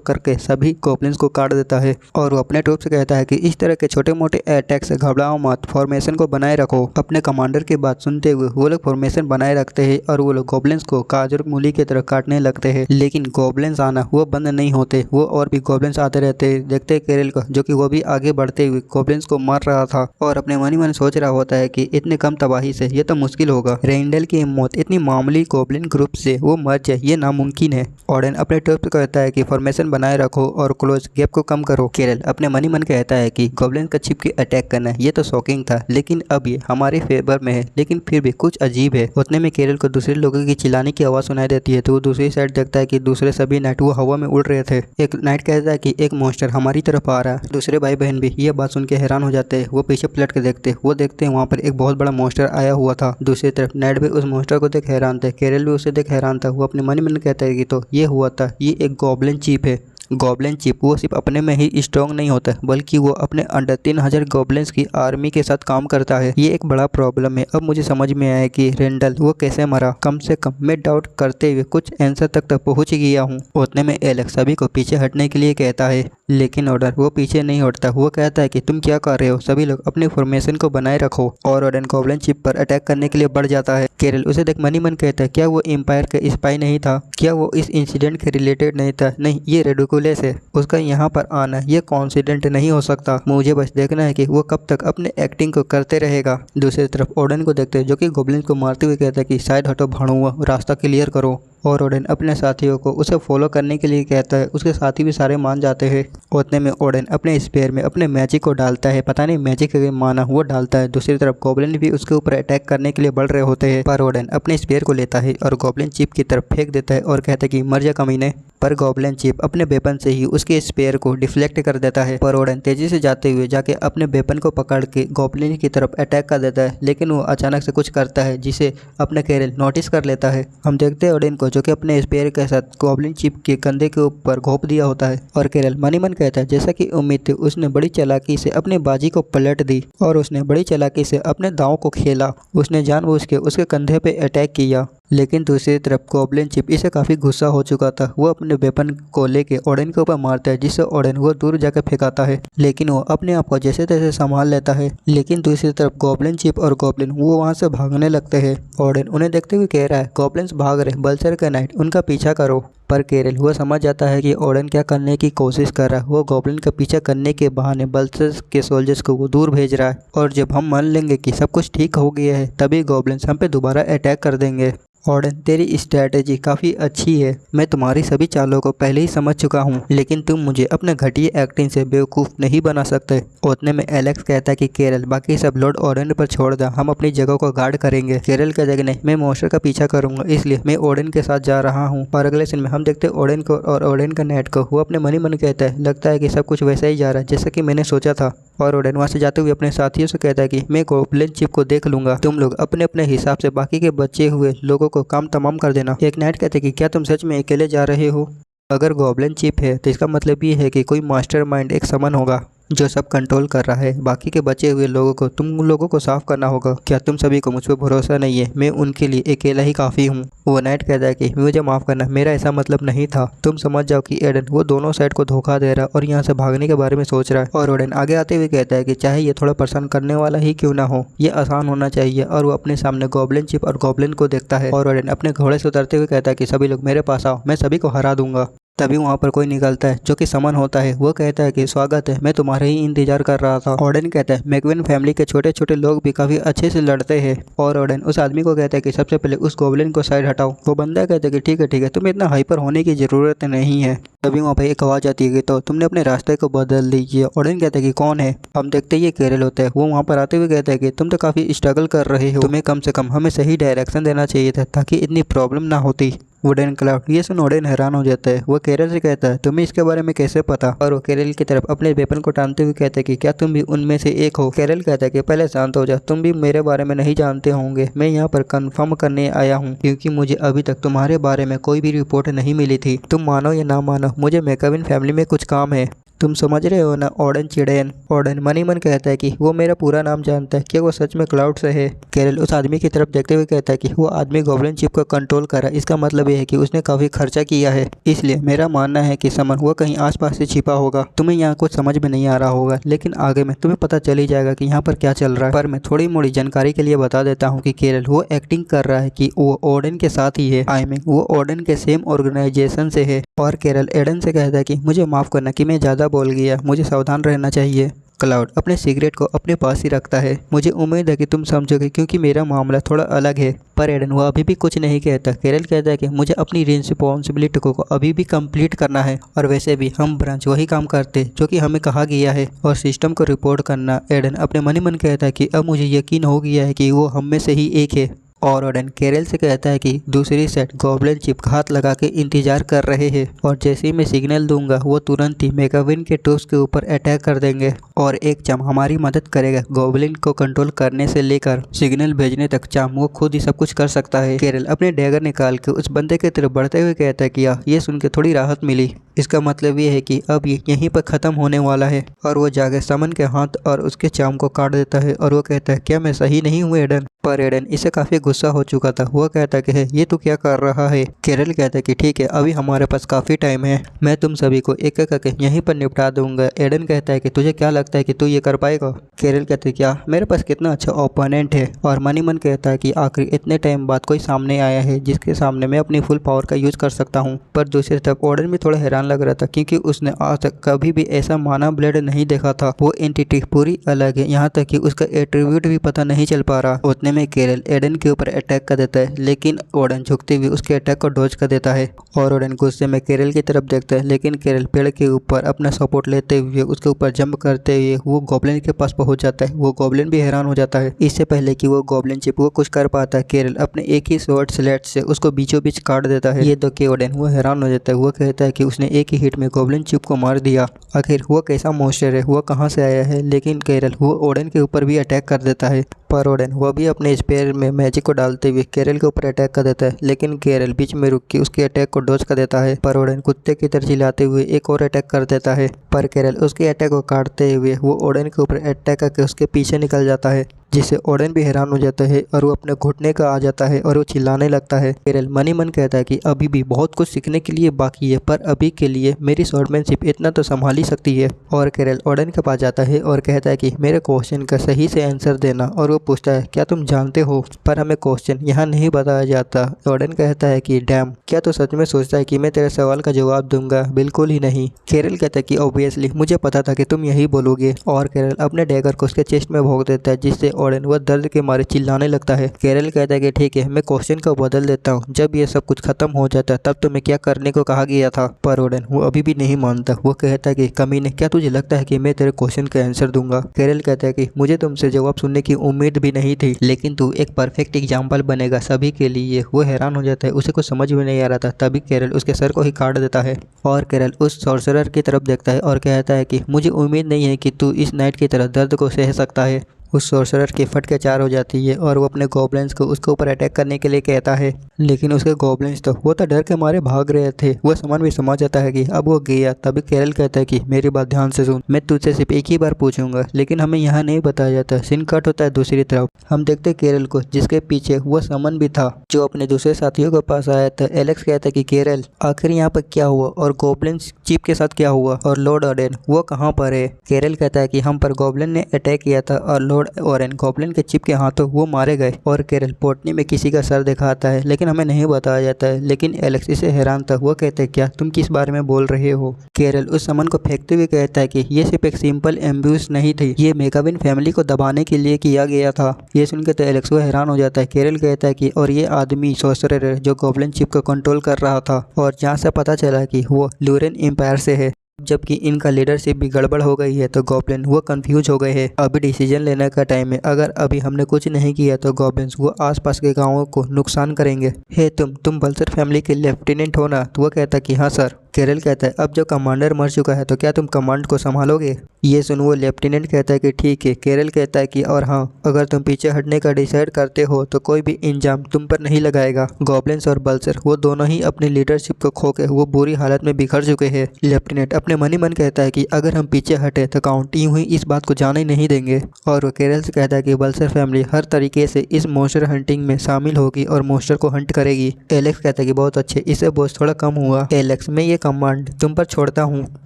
करके सभी गॉब्लिन्स को काट देता है। और वो अपने ट्रूप से कहता है कि इस तरह के छोटे मोटे अटैक से घबराओ मत, फॉर्मेशन को बनाए रखो। अपने कमांडर की बात सुनते हुए वो लोग फॉर्मेशन बनाए रखते हैं और वो लोग गॉब्लिन्स को काजर मूली की तरह काटने लगते हैं। लेकिन गॉब्लिन्स आना वो बंद नहीं होते, वो और भी गॉब्लिन्स आते रहते हैं। देखते हैं केरल को जो कि वो भी आगे बढ़ते हुए गॉब्लिन्स को मार रहा था और अपने मन ही मन सोच रहा होता है कि इतने कम तबाही से ये तो मुश्किल होगा। रेंडल की मौत इतनी मामूली गॉब्लिन ग्रुप से वो मर जाए ये नामुमकिन है। ऑर्डन अपने ट्रूप से कहता है कि फॉर्मेशन बनाए रखो और क्लोज गैप को कम करो। केरल अपने मन ही मन कहता है कि गॉब्लिन का छिप के अटैक करना ये तो शॉकिंग था, लेकिन अब ये हमारे फेवर में है, लेकिन फिर भी कुछ अजीब है। उतने में केरल को दूसरे लोगों की चिल्लाने की आवाज़ सुनाई देती है तो वो दूसरी साइड देखता है कि दूसरे सभी नाइट वो हवा में उड़ रहे थे। एक नाइट कहता है कि एक मॉन्स्टर हमारी तरफ आ रहा है। दूसरे भाई बहन भी ये बात सुन के हैरान हो जाते हैं। वो पीछे पलट के देखते हैं वहाँ पर एक बहुत बड़ा मॉन्स्टर आया हुआ था। दूसरी तरफ नाइट भी उस मॉन्स्टर को देख हैरान था, केरल भी उसे देख हैरान था। वो अपने मन ही मन कहता है कि तो ये हुआ था, ये एक गॉब्लिन चीफ है। गॉब्लिन चिप वो सिर्फ अपने में ही स्ट्रॉन्ग नहीं होता बल्कि वो अपने अंडर 3000 गॉब्लिन्स की आर्मी के साथ काम करता है। ये एक बड़ा प्रॉब्लम है। अब मुझे समझ में आया कि रेंडल वो कैसे मरा। कम से कम मैं डाउट करते हुए कुछ आंसर तक पहुंच गया हूँ। उतने में एलेक्स सभी को पीछे हटने के लिए कहता है, लेकिन ऑर्डर वो पीछे नहीं हटता। वो कहता है कि तुम क्या कर रहे हो, सभी लोग अपने फॉर्मेशन को बनाए रखो। और ऑर्डन गॉब्लिन चिप पर अटैक करने के लिए बढ़ जाता है। केरल उसे देख मन ही मन कहता है क्या वो एम्पायर का स्पाई नहीं था, क्या वो इस इंसिडेंट के रिलेटेड नहीं था। नहीं, ये रेडिकुलस है, उसका यहाँ पर आना ये कॉन्सिडेंट नहीं हो सकता। मुझे बस देखना है कि वो कब तक अपने एक्टिंग को करते रहेगा। दूसरी तरफ ऑर्डन को देखते हैं जो कि गॉब्लिन को मारते हुए कहता है कि शायद हटो भाड़ुआ, रास्ता क्लियर करो। और ऑर्डन अपने साथियों को उसे फॉलो करने के लिए कहता है। उसके साथी भी सारे मान जाते हैं। उतने में ऑर्डन अपने स्पेयर में अपने मैजिक को डालता है, पता नहीं मैजिक के माना वो डालता है। दूसरी तरफ गॉब्लिन भी उसके ऊपर अटैक करने के लिए बढ़ रहे होते हैं, पर ऑर्डन अपने स्पेयर को लेता है और गॉब्लिन चिप की तरफ फेंक देता है और कहता है कि मर जा कमीने। पर गॉब्लिन चिप अपने वेपन से ही उसके स्पेयर को डिफ्लेक्ट कर देता है। पर ऑर्डन तेजी से जाते हुए जाके अपने वेपन को पकड़ के गॉब्लिन की तरफ अटैक कर देता है, लेकिन वो अचानक से कुछ करता है जिसे अपने केरल नोटिस कर लेता है। हम देखते हैं ऑर्डन को जो कि अपने स्पेयर के साथ गॉब्लिन चिप के कंधे के ऊपर घोंप दिया होता है। और केरल मन ही मन कहता है जैसा कि उम्मीद थी, उसने बड़ी चालाकी से अपनी बाजी को पलट दी और उसने बड़ी चालाकी से अपने दांव को खेला। उसने जानबूझ के उसके कंधे पे अटैक किया। लेकिन दूसरी तरफ गॉब्लिन चिप इसे काफ़ी गुस्सा हो चुका था। वो अपने वेपन को लेके ऑर्डन के ऊपर मारता है जिससे ऑर्डन वो दूर जाकर फेंकाता है, लेकिन वो अपने आप को जैसे तैसे संभाल लेता है। लेकिन दूसरी तरफ गॉब्लिन चिप और गॉब्लिन वो वहाँ से भागने लगते हैं। ऑर्डन उन्हें देखते हुए कह रहा है गॉब्लिन्स भाग रहे, बल्सर का नाइट उनका पीछा करो। पर केरल वो समझ जाता है कि ऑर्डन क्या करने की कोशिश कर रहा है। वो गॉब्लिन का पीछा करने के बहाने बल्सर के सोल्जर्स को वो दूर भेज रहा है और जब हम मान लेंगे कि सब कुछ ठीक हो गया है तभी गॉब्लिन्स हम पे दोबारा अटैक कर देंगे। ऑर्डन तेरी स्ट्रैटेजी काफ़ी अच्छी है, मैं तुम्हारी सभी चालों को पहले ही समझ चुका हूँ, लेकिन तुम मुझे अपने घटिया एक्टिंग से बेवकूफ़ नहीं बना सकते। उतने में एलेक्स कहता है कि केरल बाकी सब लॉर्ड ऑर्डन पर छोड़ दे, हम अपनी जगह को गार्ड करेंगे। केरल कहता है कि नहीं, मैं मॉन्स्टर का पीछा करूंगा, इसलिए मैं ऑर्डन के साथ जा रहा हूँ। और अगले सीन में हम देखते हैं ऑर्डन को और ऑर्डन का नेट को। वो अपने मन ही मन कहता है लगता है कि सब कुछ वैसा ही जा रहा है जैसा कि मैंने सोचा था। और ऑर्डन वहाँ से जाते हुए अपने साथियों से कहता है कि मैं गॉब्लिन चिप को देख लूंगा, तुम लोग अपने अपने हिसाब से बाकी के बचे हुए लोगों को काम तमाम कर देना। एक नाइट कहते हैं कि क्या तुम सच में अकेले जा रहे हो? अगर गॉब्लिन चिप है तो इसका मतलब ये है कि कोई मास्टरमाइंड एक समन होगा जो सब कंट्रोल कर रहा है। बाकी के बचे हुए लोगों को तुम लोगों को साफ करना होगा। क्या तुम सभी को मुझ पर भरोसा नहीं है? मैं उनके लिए अकेला ही काफ़ी हूँ। वो नाइट कहता है कि मुझे माफ़ करना, मेरा ऐसा मतलब नहीं था। तुम समझ जाओ कि एडन वो दोनों साइड को धोखा दे रहा है और यहाँ से भागने के बारे में सोच रहा है। और एडन आगे आते हुए कहता है कि चाहे ये थोड़ा परेशान करने वाला ही क्यों ना हो, ये आसान होना चाहिए। और वो अपने सामने गॉब्लिन चिप और गॉब्लिन को देखता है और एडन अपने घोड़े से उतरते हुए कहता है कि सभी लोग मेरे पास आओ, मैं सभी को हरा दूंगा। तभी वहाँ पर कोई निकलता है जो कि समन होता है। वो कहता है कि स्वागत है, मैं तुम्हारे ही इंतजार कर रहा था। ओडेन कहता है मैकविन फैमिली के छोटे छोटे लोग भी काफी अच्छे से लड़ते हैं। और ओडेन उस आदमी को कहता है कि सबसे पहले उस गोब्लिन को साइड हटाओ। वो बंदा कहता है कि ठीक है, तुम्हें इतना हाइपर होने की जरूरत नहीं है। तभी वहाँ पर एक आवाज आती है कि तो तुमने अपने रास्ते को बदल लीजिए। ओडेन कहता है कि कौन है। हम देखते ही ये केरल होता है। वो वहाँ पर आते हुए कहता है कि तुम तो काफी स्ट्रगल कर रहे हो, तुम्हें कम से कम हमें सही डायरेक्शन देना चाहिए था ताकि इतनी प्रॉब्लम ना होती। वुडन क्लाउड ये सुन ओडेन हैरान हो जाता है। वो केरल से कहता है तुम्हें इसके बारे में कैसे पता। और वो केरल की तरफ अपने वेपन को टानते हुए कहता है कि क्या तुम भी उनमें से एक हो। केरल कहता है कि पहले शांत हो जा, तुम भी मेरे बारे में नहीं जानते होंगे। मैं यहाँ पर कंफर्म करने आया हूँ क्योंकि मुझे अभी तक तुम्हारे बारे में कोई भी रिपोर्ट नहीं मिली थी। तुम मानो या ना मानो, मुझे मैकविन फैमिली में कुछ काम है। तुम समझ रहे हो ना ओडेन चिड़ैन। ओडेन मन ही मन कहता है कि वो मेरा पूरा नाम जानता है, क्या वो सच में क्लाउड से है। केरल उस आदमी की तरफ देखते हुए कहता है कि वो आदमी गॉब्लिन चिप को कंट्रोल कर रहा है, इसका मतलब ये है कि उसने काफी खर्चा किया है। इसलिए मेरा मानना है कि समन वो कहीं आसपास से छिपा होगा। तुम्हें यहाँ कुछ समझ में नहीं आ रहा होगा, लेकिन आगे में तुम्हें पता चल ही जाएगा कि यहाँ पर क्या चल रहा है। पर मैं थोड़ी मोड़ी जानकारी के लिए बता देता हूँ कि केरल वो एक्टिंग कर रहा है कि वो ओडेन के साथ ही है। आई मीन वो ओडेन के सेम ऑर्गेनाइजेशन से है। और केरल एडन से कहता है कि मुझे माफ करना कि मैं ज्यादा बोल गया, मुझे सावधान रहना चाहिए। क्लाउड अपने सिगरेट को अपने पास ही रखता है। मुझे उम्मीद है कि तुम समझोगे क्योंकि मेरा मामला थोड़ा अलग है। पर एडन वो अभी भी कुछ नहीं कहता। केरल कहता है कि मुझे अपनी रिस्पॉन्सिबिलिटी को अभी भी कंप्लीट करना है। और वैसे भी हम ब्रांच वही काम करते जो कि हमें कहा गया है और सिस्टम को रिपोर्ट करना। एडन अपने मन ही मन कहता है कि अब मुझे यकीन हो गया है कि वो हम में से ही एक है। और ओडेन केरल से कहता है कि दूसरी साइड गॉब्लिन चिप घात लगा के इंतजार कर रहे हैं और जैसे ही मैं सिग्नल दूंगा वो तुरंत ही मैकविन के ट्रूप्स के ऊपर अटैक कर देंगे। और एक चाम हमारी मदद करेगा। गॉब्लिन को कंट्रोल करने से लेकर सिग्नल भेजने तक चाम वो खुद ही सब कुछ कर सकता है। केरल अपने डैगर निकाल के उस बंदे की तरफ बढ़ते हुए कहता है कि ये सुन के थोड़ी राहत मिली। इसका मतलब ये है कि अब ये यहीं पर खत्म होने वाला है। और वो जाके समन के हाथ और उसके चाम को काट देता है और वो कहता है क्या मैं सही नहीं हूँ एडन। पर एडन इसे काफी गुस्सा हो चुका था। वो कहता है कि ये तू क्या कर रहा है। केरल कहता है कि ठीक है, अभी हमारे पास काफी टाइम है, मैं तुम सभी को एक एक करके यहीं पर निपटा दूंगा। एडन कहता है कि तुझे क्या लगता है कि तू ये कर पाएगा। केरल कहते है क्या मेरे पास कितना अच्छा ओपोनेंट है। और मनी मन कहता है कि आखिर इतने टाइम बाद कोई सामने आया है जिसके सामने मैं अपनी फुल पावर का यूज कर सकता हूँ। पर दूसरी तरफ ओडेन भी थोड़ा हैरान लग रहा था क्योंकि उसने आज तक कभी भी ऐसा मानव ब्लेड नहीं देखा था। वो एंटिटी पूरी अलग है, यहाँ तक कि उसका एट्रीब्यूट भी पता नहीं चल पा रहा। उतने में केरल एडन के ऊपर अटैक कर देता है, लेकिन ओडेन झुकते हुए उसके अटैक को डॉज कर देता है। और ओडेन गुस्से में केरल की तरफ देखता है, लेकिन केरल पेड़ के ऊपर अपना सपोर्ट लेते हुए उसके ऊपर जंप करते हुए वो गॉब्लिन के पास पहुंच जाता है। वो गॉब्लिन भी हैरान हो जाता है। इससे पहले कि वो गॉब्लिन चिप वो कुछ कर पाता है, केरल अपने एक ही शॉर्ट स्लेट से उसको बीचों बीच काट देता है। ये तो के ओडेन वो हैरान हो जाता है। वो कहता है कि उसने एक ही हिट में गॉब्लिन चिप को मार दिया। आखिर वो कैसा मॉन्स्टर है, वो कहाँ से आया है। लेकिन केरल वो ओडेन के ऊपर भी अटैक कर देता है। पर ओडेन वो भी अपने स्पेयर में मैजिक को डालते हुए केरल के ऊपर अटैक कर देता है, लेकिन केरल बीच में रुक के उसके अटैक को डॉज कर देता है। पर ओडेन कुत्ते की तरह चिल्लाते हुए एक और अटैक कर देता है, पर केरल उसके अटैक को काटते हुए वो ओडेन के ऊपर अटैक करके उसके पीछे निकल जाता है, जिससे ओडेन भी हैरान हो जाता है और वो अपने घुटने का आ जाता है और वो चिल्लाने लगता है। केरल मनी मन कहता है कि अभी भी बहुत कुछ सीखने के लिए बाकी है, पर अभी के लिए मेरी स्वॉर्डमैनशिप इतना तो संभाल ही सकती है। और केरल ओडेन के पास जाता है और कहता है कि मेरे क्वेश्चन का सही से आंसर देना। और वो पूछता है क्या तुम जानते हो, पर हमें क्वेश्चन यहाँ नहीं बताया जाता। ओडेन कहता है कि डैम, क्या तू सच में सोचता है कि मैं तेरे सवाल का जवाब दूंगा। बिल्कुल ही नहीं। केरल कहता है कि ऑब्वियसली मुझे पता था कि तुम यही बोलोगे। और केरल अपने डैगर को उसके चेस्ट में भोंक देता है, जिससे ओडेन वह दर्द के मारे चिल्लाने लगता है। केरल कहता है कि ठीक है, मैं क्वेश्चन को बदल देता हूँ, जब ये सब कुछ खत्म हो जाता है तब तुम्हें क्या करने को कहा गया था। पर ओडेन वो अभी भी नहीं मानता। वो कहता है कि कमीने, क्या तुझे लगता है कि मैं तेरे क्वेश्चन का आंसर दूंगा। केरल कहता है कि मुझे तुमसे जवाब सुनने की उम्मीद भी नहीं थी, लेकिन तू एक परफेक्ट एग्जाम्पल बनेगा सभी के लिए। वो हैरान हो जाता है, उसे कुछ समझ में नहीं आ रहा था। तभी केरल उसके सर को ही काट देता है। और केरल उस सॉर्सरर की तरफ देखता है और कहता है कि मुझे उम्मीद नहीं है कि तू इस नाइट की तरह दर्द को सह सकता है। उस सॉर्सरर की फट के चार हो जाती है और वो अपने गॉब्लिन्स को उसके ऊपर अटैक करने के लिए कहता है, लेकिन उसके गॉब्लिन्स तो वो तो डर के मारे भाग रहे थे। वो समन भी समझ जाता है कि अब वो गया। तभी केरल कहता है कि मेरी बात ध्यान से सुन, मैं तुझसे सिर्फ एक ही बार पूछूंगा, लेकिन हमें यहाँ नहीं बताया जाता। सीन कट होता है दूसरी तरफ। हम देखते केरल को, जिसके पीछे वो समन भी था जो अपने दूसरे साथियों के पास आया था। एलेक्स कहता है कि केरल, आखिर यहाँ पर क्या हुआ और गॉब्लिन्स चीफ के साथ क्या हुआ, और लॉर्ड ओडेन वो कहाँ पर है। केरल कहता है कि हम पर गॉब्लिन ने अटैक किया था और लॉर्ड लॉर्ड ओरेन गॉब्लिन के चिप के हाथों वो मारे गए और केरल पोटनी में किसी का सर दिखाता है, लेकिन हमें नहीं बताया जाता है। लेकिन एलेक्स इसे हैरान था। वो कहते हैं क्या तुम किस बारे में बोल रहे हो? केरल उस सामान को फेंकते हुए कहता है कि ये सिर्फ एक सिंपल एम्ब्यूस नहीं थी, ये मेगाविन फैमिली को दबाने के लिए किया गया था। ये सुनकर तो एलेक्स वो हैरान हो जाता है। केरल कहता है कि और ये आदमी सोर्सरर है जो गॉब्लिन चिप को कंट्रोल कर रहा था, और जहाँ से पता चला कि वो लूरेन एम्पायर से है, जबकि इनका लीडरशिप भी गड़बड़ हो गई है। तो गॉब्लिन वो कंफ्यूज हो गए हैं। अभी डिसीजन लेने का टाइम है। अगर अभी हमने कुछ नहीं किया तो गॉब्लिन्स वो आसपास के गांवों को नुकसान करेंगे। हे तुम बल्सर फैमिली के लेफ्टिनेंट हो ना? तो वो कहता कि हाँ सर। केरल कहता है अब जब कमांडर मर चुका है तो क्या तुम कमांड को संभालोगे? ये सुन वो लेफ्टिनेंट कहता है कि ठीक है। केरल कहता है कि और हाँ, अगर तुम पीछे हटने का डिसाइड करते हो तो कोई भी इंजाम तुम पर नहीं लगाएगा। गॉब्लिन्स और बल्सर वो दोनों ही अपनी लीडरशिप को खो के वो बुरी हालत में बिखर चुके हैं। लेफ्टिनेंट अपने मन ही मन कहता है कि अगर हम पीछे हटे तो काउंट यूं ही इस बात को जाने नहीं देंगे। और वो केरल से कहता है कि बल्सर फैमिली हर तरीके से इस मॉन्स्टर हंटिंग में शामिल होगी और मॉन्स्टर को हंट करेगी। एलेक्स कहता है कि बहुत अच्छे, इससे बोझ थोड़ा कम हुआ। एलेक्स मैं ये कमांड तुम पर छोड़ता हूँ।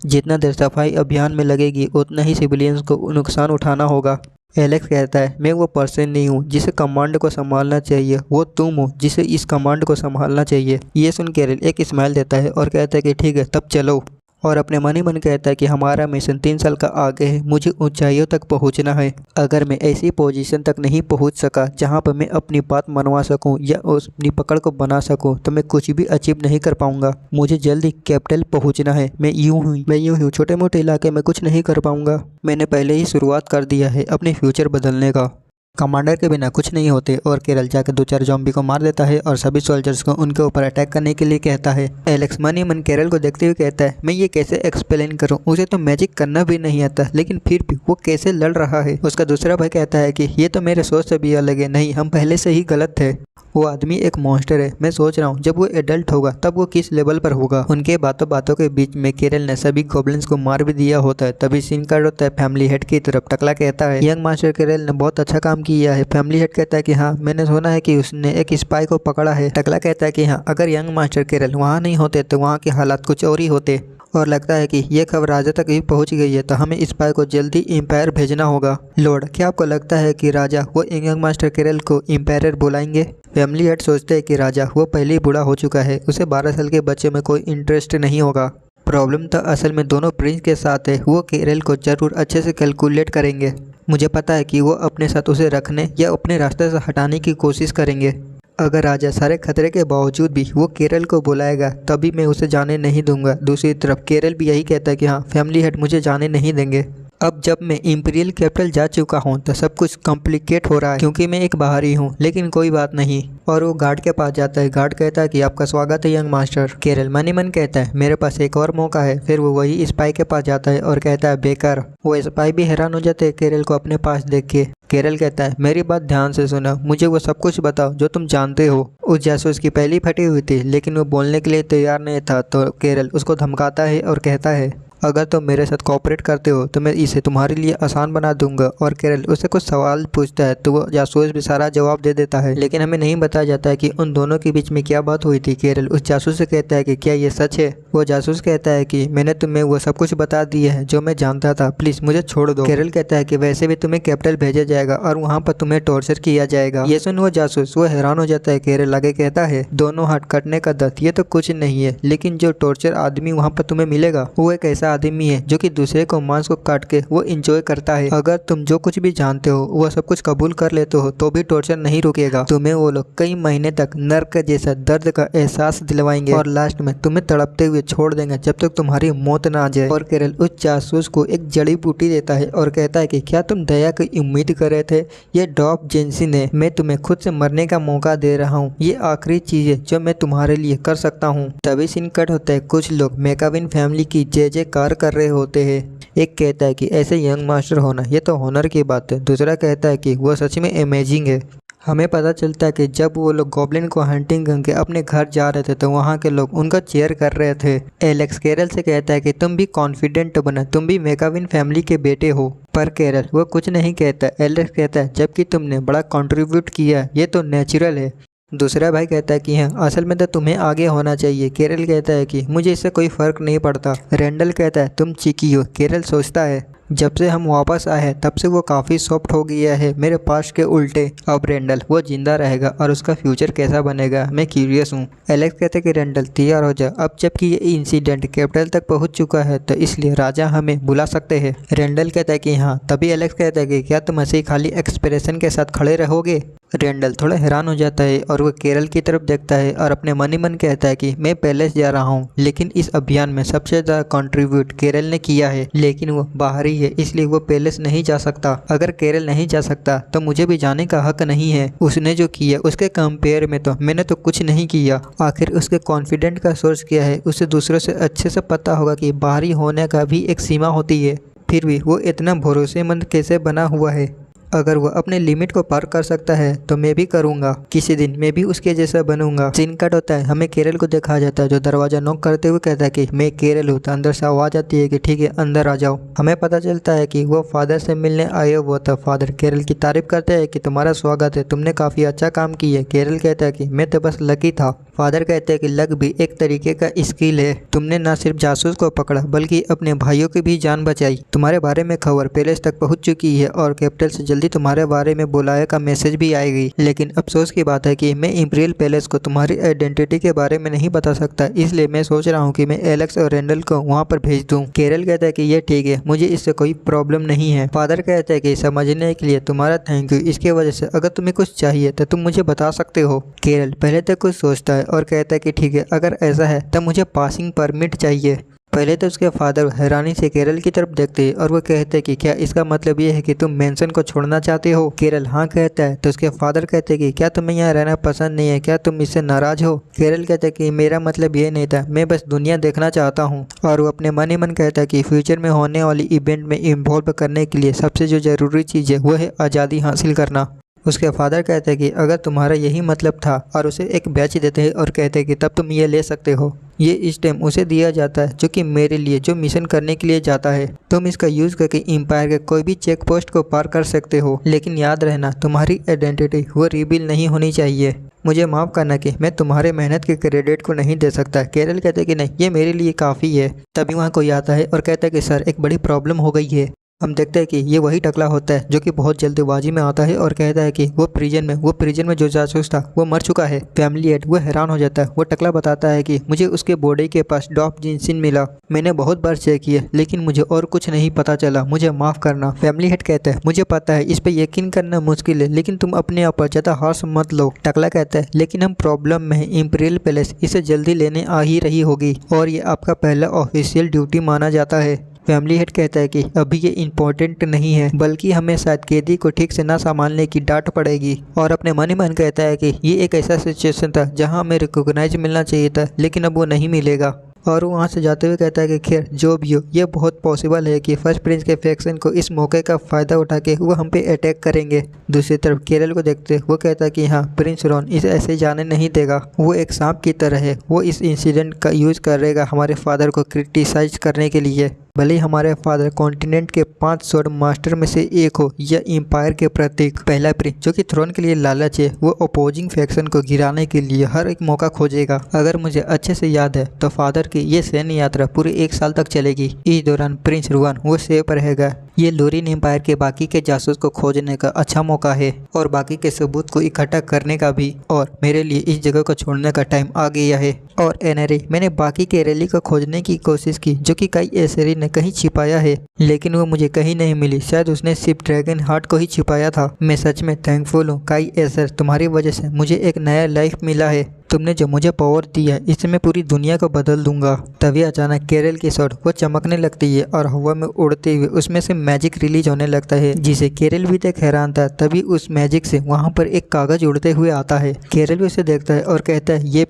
जितना देर सफाई अभियान में लगेगी उतना ही सिविलियंस को नुकसान उठाना होगा। एलेक्स कहता है मैं वो पर्सन नहीं हूँ जिसे कमांड को संभालना चाहिए, वो तुम हो जिसे इस कमांड को संभालना चाहिए। ये सुन केरल एक स्माइल देता है और कहता है कि ठीक है तब चलो। और अपने मन ही मन कहता है कि हमारा मिशन 3 साल का आगे है, मुझे ऊंचाइयों तक पहुंचना है। अगर मैं ऐसी पोजीशन तक नहीं पहुंच सका जहां पर मैं अपनी बात मनवा सकूं या अपनी पकड़ को बना सकूं तो मैं कुछ भी अचीव नहीं कर पाऊंगा। मुझे जल्द ही कैपिटल पहुंचना है। मैं यूं ही छोटे मोटे इलाके में कुछ नहीं कर पाऊंगा। मैंने पहले ही शुरुआत कर दिया है अपने फ्यूचर बदलने का। कमांडर के बिना कुछ नहीं होते और केरल जाकर 2-4 ज़ॉम्बी को मार देता है और सभी सोल्जर्स को उनके ऊपर अटैक करने के लिए कहता है। एलेक्स मन ही मन केरल को देखते हुए कहता है मैं ये कैसे एक्सप्लेन करूं, उसे तो मैजिक करना भी नहीं आता, लेकिन फिर भी वो कैसे लड़ रहा है। उसका दूसरा भाई कहता है कि ये तो मेरे सोच से भी अलग है, नहीं हम पहले से ही गलत थे। वो आदमी एक मॉन्स्टर है। मैं सोच रहा हूँ जब वो एडल्ट होगा तब वो किस लेवल पर होगा। उनके बातों बातों के बीच में केरल ने सभी गॉब्लिन्स को मार भी दिया होता है। तभी सीन कट होता है फैमिली हेड की तरफ। टकला कहता है यंग मास्टर केरल ने बहुत अच्छा काम किया है। फैमिली हेड कहता है कि हाँ मैंने सुना है कि उसने एक स्पाई को पकड़ा है। टकला कहता है कि हाँ अगर यंग मास्टर केरल वहाँ नहीं होते तो वहाँ के हालात कुछ और ही होते। और लगता है कि ये खबर राजा तक भी पहुंच गई है तो हमें स्पाई को जल्दी एम्पायर भेजना होगा। लॉर्ड क्या आपको लगता है कि राजा वो यंग मास्टर केरल को एम्पायर बुलाएंगे? फैमिली हेड सोचते हैं कि राजा वो पहले ही बूढ़ा हो चुका है, उसे 12 साल के बच्चे में कोई इंटरेस्ट नहीं होगा। प्रॉब्लम तो असल में दोनों प्रिंस के साथ है। वो केरल को जरूर अच्छे से कैलकुलेट करेंगे। मुझे पता है कि वो अपने साथ उसे रखने या अपने रास्ते से हटाने की कोशिश करेंगे। अगर राजा सारे खतरे के बावजूद भी वो केरल को बुलाएगा तभी मैं उसे जाने नहीं दूंगा। दूसरी तरफ केरल भी यही कहता है कि हाँ फैमिली हेड मुझे जाने नहीं देंगे। अब जब मैं इंपीरियल कैपिटल जा चुका हूँ तो सब कुछ कॉम्प्लिकेट हो रहा है क्योंकि मैं एक बाहरी हूँ, लेकिन कोई बात नहीं। और वो गार्ड के पास जाता है। गार्ड कहता है कि आपका स्वागत है यंग मास्टर। केरल मन ही मन कहता है मेरे पास एक और मौका है। फिर वो वही स्पाई के पास जाता है और कहता है बेकार। वो स्पाई भी हैरान हो जाते हैं केरल को अपने पास देख के। केरल कहता है मेरी बात ध्यान से सुना, मुझे वो सब कुछ बताओ जो तुम जानते हो। उस जासूस की पहली फटी हुई थी लेकिन वो बोलने के लिए तैयार नहीं था। तो केरल उसको धमकाता है और कहता है अगर तुम मेरे साथ कोऑपरेट करते हो तो मैं इसे तुम्हारे लिए आसान बना दूंगा। और केरल उससे कुछ सवाल पूछता है तो वो जासूस भी सारा जवाब दे देता है, लेकिन हमें नहीं बताया जाता है कि उन दोनों के बीच में क्या बात हुई थी। केरल उस जासूस से कहता है कि क्या ये सच है? वो जासूस कहता है कि मैंने तुम्हें वो सब कुछ बता दिया है जो मैं जानता था, प्लीज मुझे छोड़ दो। केरल कहता है कि वैसे भी तुम्हें कैपिटल भेजा जाएगा और वहाँ पर तुम्हें टॉर्चर किया जाएगा। ये सुन वो जासूस वो हैरान हो जाता है। केरल आगे कहता है दोनों हाथ कटने का दर्द ये तो कुछ नहीं है, लेकिन जो टॉर्चर आदमी वहाँ पर तुम्हें मिलेगा वो एक ऐसा आदमी है जो कि दूसरे को मांस को काट के वो एंजॉय करता है। अगर तुम जो कुछ भी जानते हो वो सब कुछ कबूल कर लेते हो तो भी टॉर्चर नहीं रुकेगा। तुम्हें वो लोग कई महीने तक नर्क जैसा दर्द का एहसास दिलवाएंगे और लास्ट में तुम्हें तड़पते हुए छोड़ देंगे जब तक तुम्हारी मौत ना आ जाए। और केरल उस जासूस को एक जड़ी बूटी देता है और कहता है कि क्या तुम दया की उम्मीद कर रहे थे? ये डॉप जेंसिन है, मैं तुम्हें खुद से मरने का मौका दे रहा हूँ। ये आखिरी चीज है जो मैं तुम्हारे लिए कर सकता हूँ। तभी सीन कट होता है। कुछ लोग मेगाविन फैमिली की जय जयकार कर रहे होते हैं। एक कहता है कि ऐसे यंग मास्टर होना ये तो ऑनर की बात है। दूसरा कहता है कि वो सच में अमेजिंग है। हमें पता चलता है कि जब वो लोग गॉब्लिन को हंटिंग करके अपने घर जा रहे थे तो वहाँ के लोग उनका चेयर कर रहे थे। एलेक्स केरल से कहता है कि तुम भी कॉन्फिडेंट बना, तुम भी मेगाविन फैमिली के बेटे हो। पर केरल वो कुछ नहीं कहता। एलेक्स कहता है जबकि तुमने बड़ा कंट्रीब्यूट किया, ये तो नेचुरल है। दूसरा भाई कहता है कि हाँ असल में तो तुम्हें आगे होना चाहिए। केरल कहता है कि मुझे इससे कोई फर्क नहीं पड़ता। रैंडल कहता है तुम चीकी हो। केरल सोचता है जब से हम वापस आए हैं तब से वो काफ़ी सॉफ्ट हो गया है मेरे पास के उल्टे। अब रेंडल वो जिंदा रहेगा और उसका फ्यूचर कैसा बनेगा, मैं क्यूरियस हूँ। एलेक्स कहते कि रेंडल तैयार हो जा, अब जबकि ये इंसिडेंट कैपिटल तक पहुँच चुका है तो इसलिए राजा हमें बुला सकते हैं। रेंडल कहता है कि हाँ। तभी एलेक्स कहता है कि क्या तुम ऐसे ही खाली एक्सप्रेशन के साथ खड़े रहोगे। रेंडल थोड़ा हैरान हो जाता है और वो केरल की तरफ देखता है और अपने मन ही मन कहता है कि मैं पैलेस जा रहा हूँ, लेकिन इस अभियान में सबसे ज़्यादा कंट्रीब्यूट केरल ने किया है, लेकिन वो बाहरी है इसलिए वो पैलेस नहीं जा सकता। अगर केरल नहीं जा सकता तो मुझे भी जाने का हक नहीं है। उसने जो किया उसके कंपेयर में तो मैंने तो कुछ नहीं किया। आखिर उसके कॉन्फिडेंट का सोर्स क्या है, उसे दूसरों से अच्छे से पता होगा कि बाहरी होने का भी एक सीमा होती है। फिर भी वो इतना भरोसेमंद कैसे बना हुआ है। अगर वो अपने लिमिट को पार कर सकता है तो मैं भी करूँगा, किसी दिन मैं भी उसके जैसा बनूंगा। सीन कट होता है, हमें केरल को देखा जाता है जो दरवाजा नॉक करते हुए कहता है कि मैं केरल हूँ। तो अंदर से आवाज़ आती है कि ठीक है अंदर आ जाओ। हमें पता चलता है कि वो फादर से मिलने आए हुआ था। फादर केरल की तारीफ करते हैं कि तुम्हारा स्वागत है, तुमने काफ़ी अच्छा काम किया है। केरल कहता है कि मैं तो बस लकी था। फादर कहते हैं कि लक भी एक तरीके का स्किल है, तुमने न सिर्फ जासूस को पकड़ा बल्कि अपने भाइयों की भी जान बचाई। तुम्हारे बारे में खबर पैलेस तक पहुंच चुकी है और कैपिटल से जल्दी तुम्हारे बारे में बुलाए का मैसेज भी आएगी। लेकिन अफसोस की बात है कि मैं इंपीरियल पैलेस को तुम्हारी आइडेंटिटी के बारे में नहीं बता सकता, इसलिए मैं सोच रहा हूँ कि मैं एलेक्स और रेंडल को वहाँ पर भेज दूँ। केरल कहता है कि ये ठीक है, मुझे इससे कोई प्रॉब्लम नहीं है। फादर कहता है कि समझने के लिए तुम्हारा थैंक यू, इसके वजह से अगर तुम्हें कुछ चाहिए तो तुम मुझे बता सकते हो। केरल पहले तक कुछ सोचता है और कहता है कि ठीक है, अगर ऐसा है तब मुझे पासिंग परमिट चाहिए। पहले तो उसके फादर हैरानी से केरल की तरफ देखते हैं और वो कहते हैं कि क्या इसका मतलब ये है कि तुम मेंशन को छोड़ना चाहते हो। केरल हाँ कहता है तो उसके फादर कहते हैं कि क्या तुम्हें यहाँ रहना पसंद नहीं है, क्या तुम इससे नाराज हो। केरल कहता है कि मेरा मतलब ये नहीं था, मैं बस दुनिया देखना चाहता हूँ। और वो अपने मन ही मन कहता है कि फ्यूचर में होने वाली इवेंट में इन्वॉल्व करने के लिए सबसे जो ज़रूरी चीज़ है वो है आज़ादी हासिल करना। उसके फादर कहते हैं कि अगर तुम्हारा यही मतलब था, और उसे एक बैच देते हैं और कहते हैं कि तब तुम ये ले सकते हो। ये स्टेम उसे दिया जाता है जो कि मेरे लिए जो मिशन करने के लिए जाता है। तुम इसका यूज़ करके एम्पायर के कोई भी चेक पोस्ट को पार कर सकते हो, लेकिन याद रहना तुम्हारी आइडेंटिटी वो रिवील नहीं होनी चाहिए। मुझे माफ़ करना कि मैं तुम्हारे मेहनत के क्रेडिट को नहीं दे सकता। केरल कहते हैं कि नहीं, ये मेरे लिए काफ़ी है। तभी वहाँ कोई आता है और कहता है कि सर एक बड़ी प्रॉब्लम हो गई है। हम देखते हैं कि ये वही टकला होता है जो कि बहुत जल्दबाजी में आता है और कहता है कि वो प्रिजन में जो जासूस था वो मर चुका है। फैमिली हेड वो हैरान हो जाता है। वो टकला बताता है कि मुझे उसके बॉडी के पास डॉप जिंसिन मिला, मैंने बहुत बार चेक किया लेकिन मुझे और कुछ नहीं पता चला, मुझे माफ़ करना। फैमिली हेड कहता है मुझे पता है इस पर यकीन करना मुश्किल है, लेकिन तुम अपने आप पर ज़्यादा हार्श मत लो। टकला कहता है लेकिन हम प्रॉब्लम में है, इंपीरियल पैलेस इसे जल्दी लेने आ ही रही होगी और ये आपका पहला ऑफिशियल ड्यूटी माना जाता है। फैमिली हेड कहता है कि अभी ये इम्पोर्टेंट नहीं है, बल्कि हमें शायद कैदी को ठीक से ना संभालने की डांट पड़ेगी। और अपने मन ही मन कहता है कि ये एक ऐसा सिचुएशन था जहां हमें रिकॉग्नाइज मिलना चाहिए था, लेकिन अब वो नहीं मिलेगा। और वो वहाँ से जाते हुए कहता है कि खैर जो भी हो, ये बहुत पॉसिबल है कि फर्स्ट प्रिंस के फैक्शन को इस मौके का फ़ायदा उठा के वो हम पे अटैक करेंगे। दूसरी तरफ केरल को देखते वो कहता है कि हाँ, प्रिंस रॉन इसे ऐसे जाने नहीं देगा, वो एक सांप की तरह है, वो इस इंसिडेंट का यूज़ करेगा हमारे फादर को क्रिटिसाइज करने के लिए। भले ही हमारे फादर कॉन्टिनेंट के 5 स्वord मास्टर में से एक हो या एम्पायर के प्रतीक, पहला प्रिंस जो कि थ्रोन के लिए लालच है, वो अपोजिंग फैक्शन को गिराने के लिए हर एक मौका खोजेगा। अगर मुझे अच्छे से याद है तो फादर की ये सैन्य यात्रा पूरे 1 साल तक चलेगी। इस दौरान प्रिंस रुआन वो सेफ रहेगा। ये लोरिन एम्पायर के बाकी के जासूस को खोजने का अच्छा मौका है और बाकी के सबूत को इकट्ठा करने का भी, और मेरे लिए इस जगह को छोड़ने का टाइम आ गया है। और एनआरए मैंने बाकी के रैली को खोजने की कोशिश की जो कि काई एसरी ने कहीं छिपाया है, लेकिन वो मुझे कहीं नहीं मिली। शायद उसने सिर्फ ड्रैगन हार्ट को ही छिपाया था। मैं सच में थैंकफुल हूँ काई एसर, तुम्हारी वजह से मुझे एक नया लाइफ मिला है। तुमने जो मुझे पावर दिया इससे मैं पूरी दुनिया को बदल दूंगा। तभी अचानक केरल की शॉट वो चमकने लगती है और हवा में उड़ते हुए उसमें से मैजिक रिलीज होने लगता है, जिसे केरल भी देख हैरान था। तभी उस मैजिक से वहाँ पर एक कागज उड़ते हुए आता है। केरल भी उसे देखता है और कहता है ये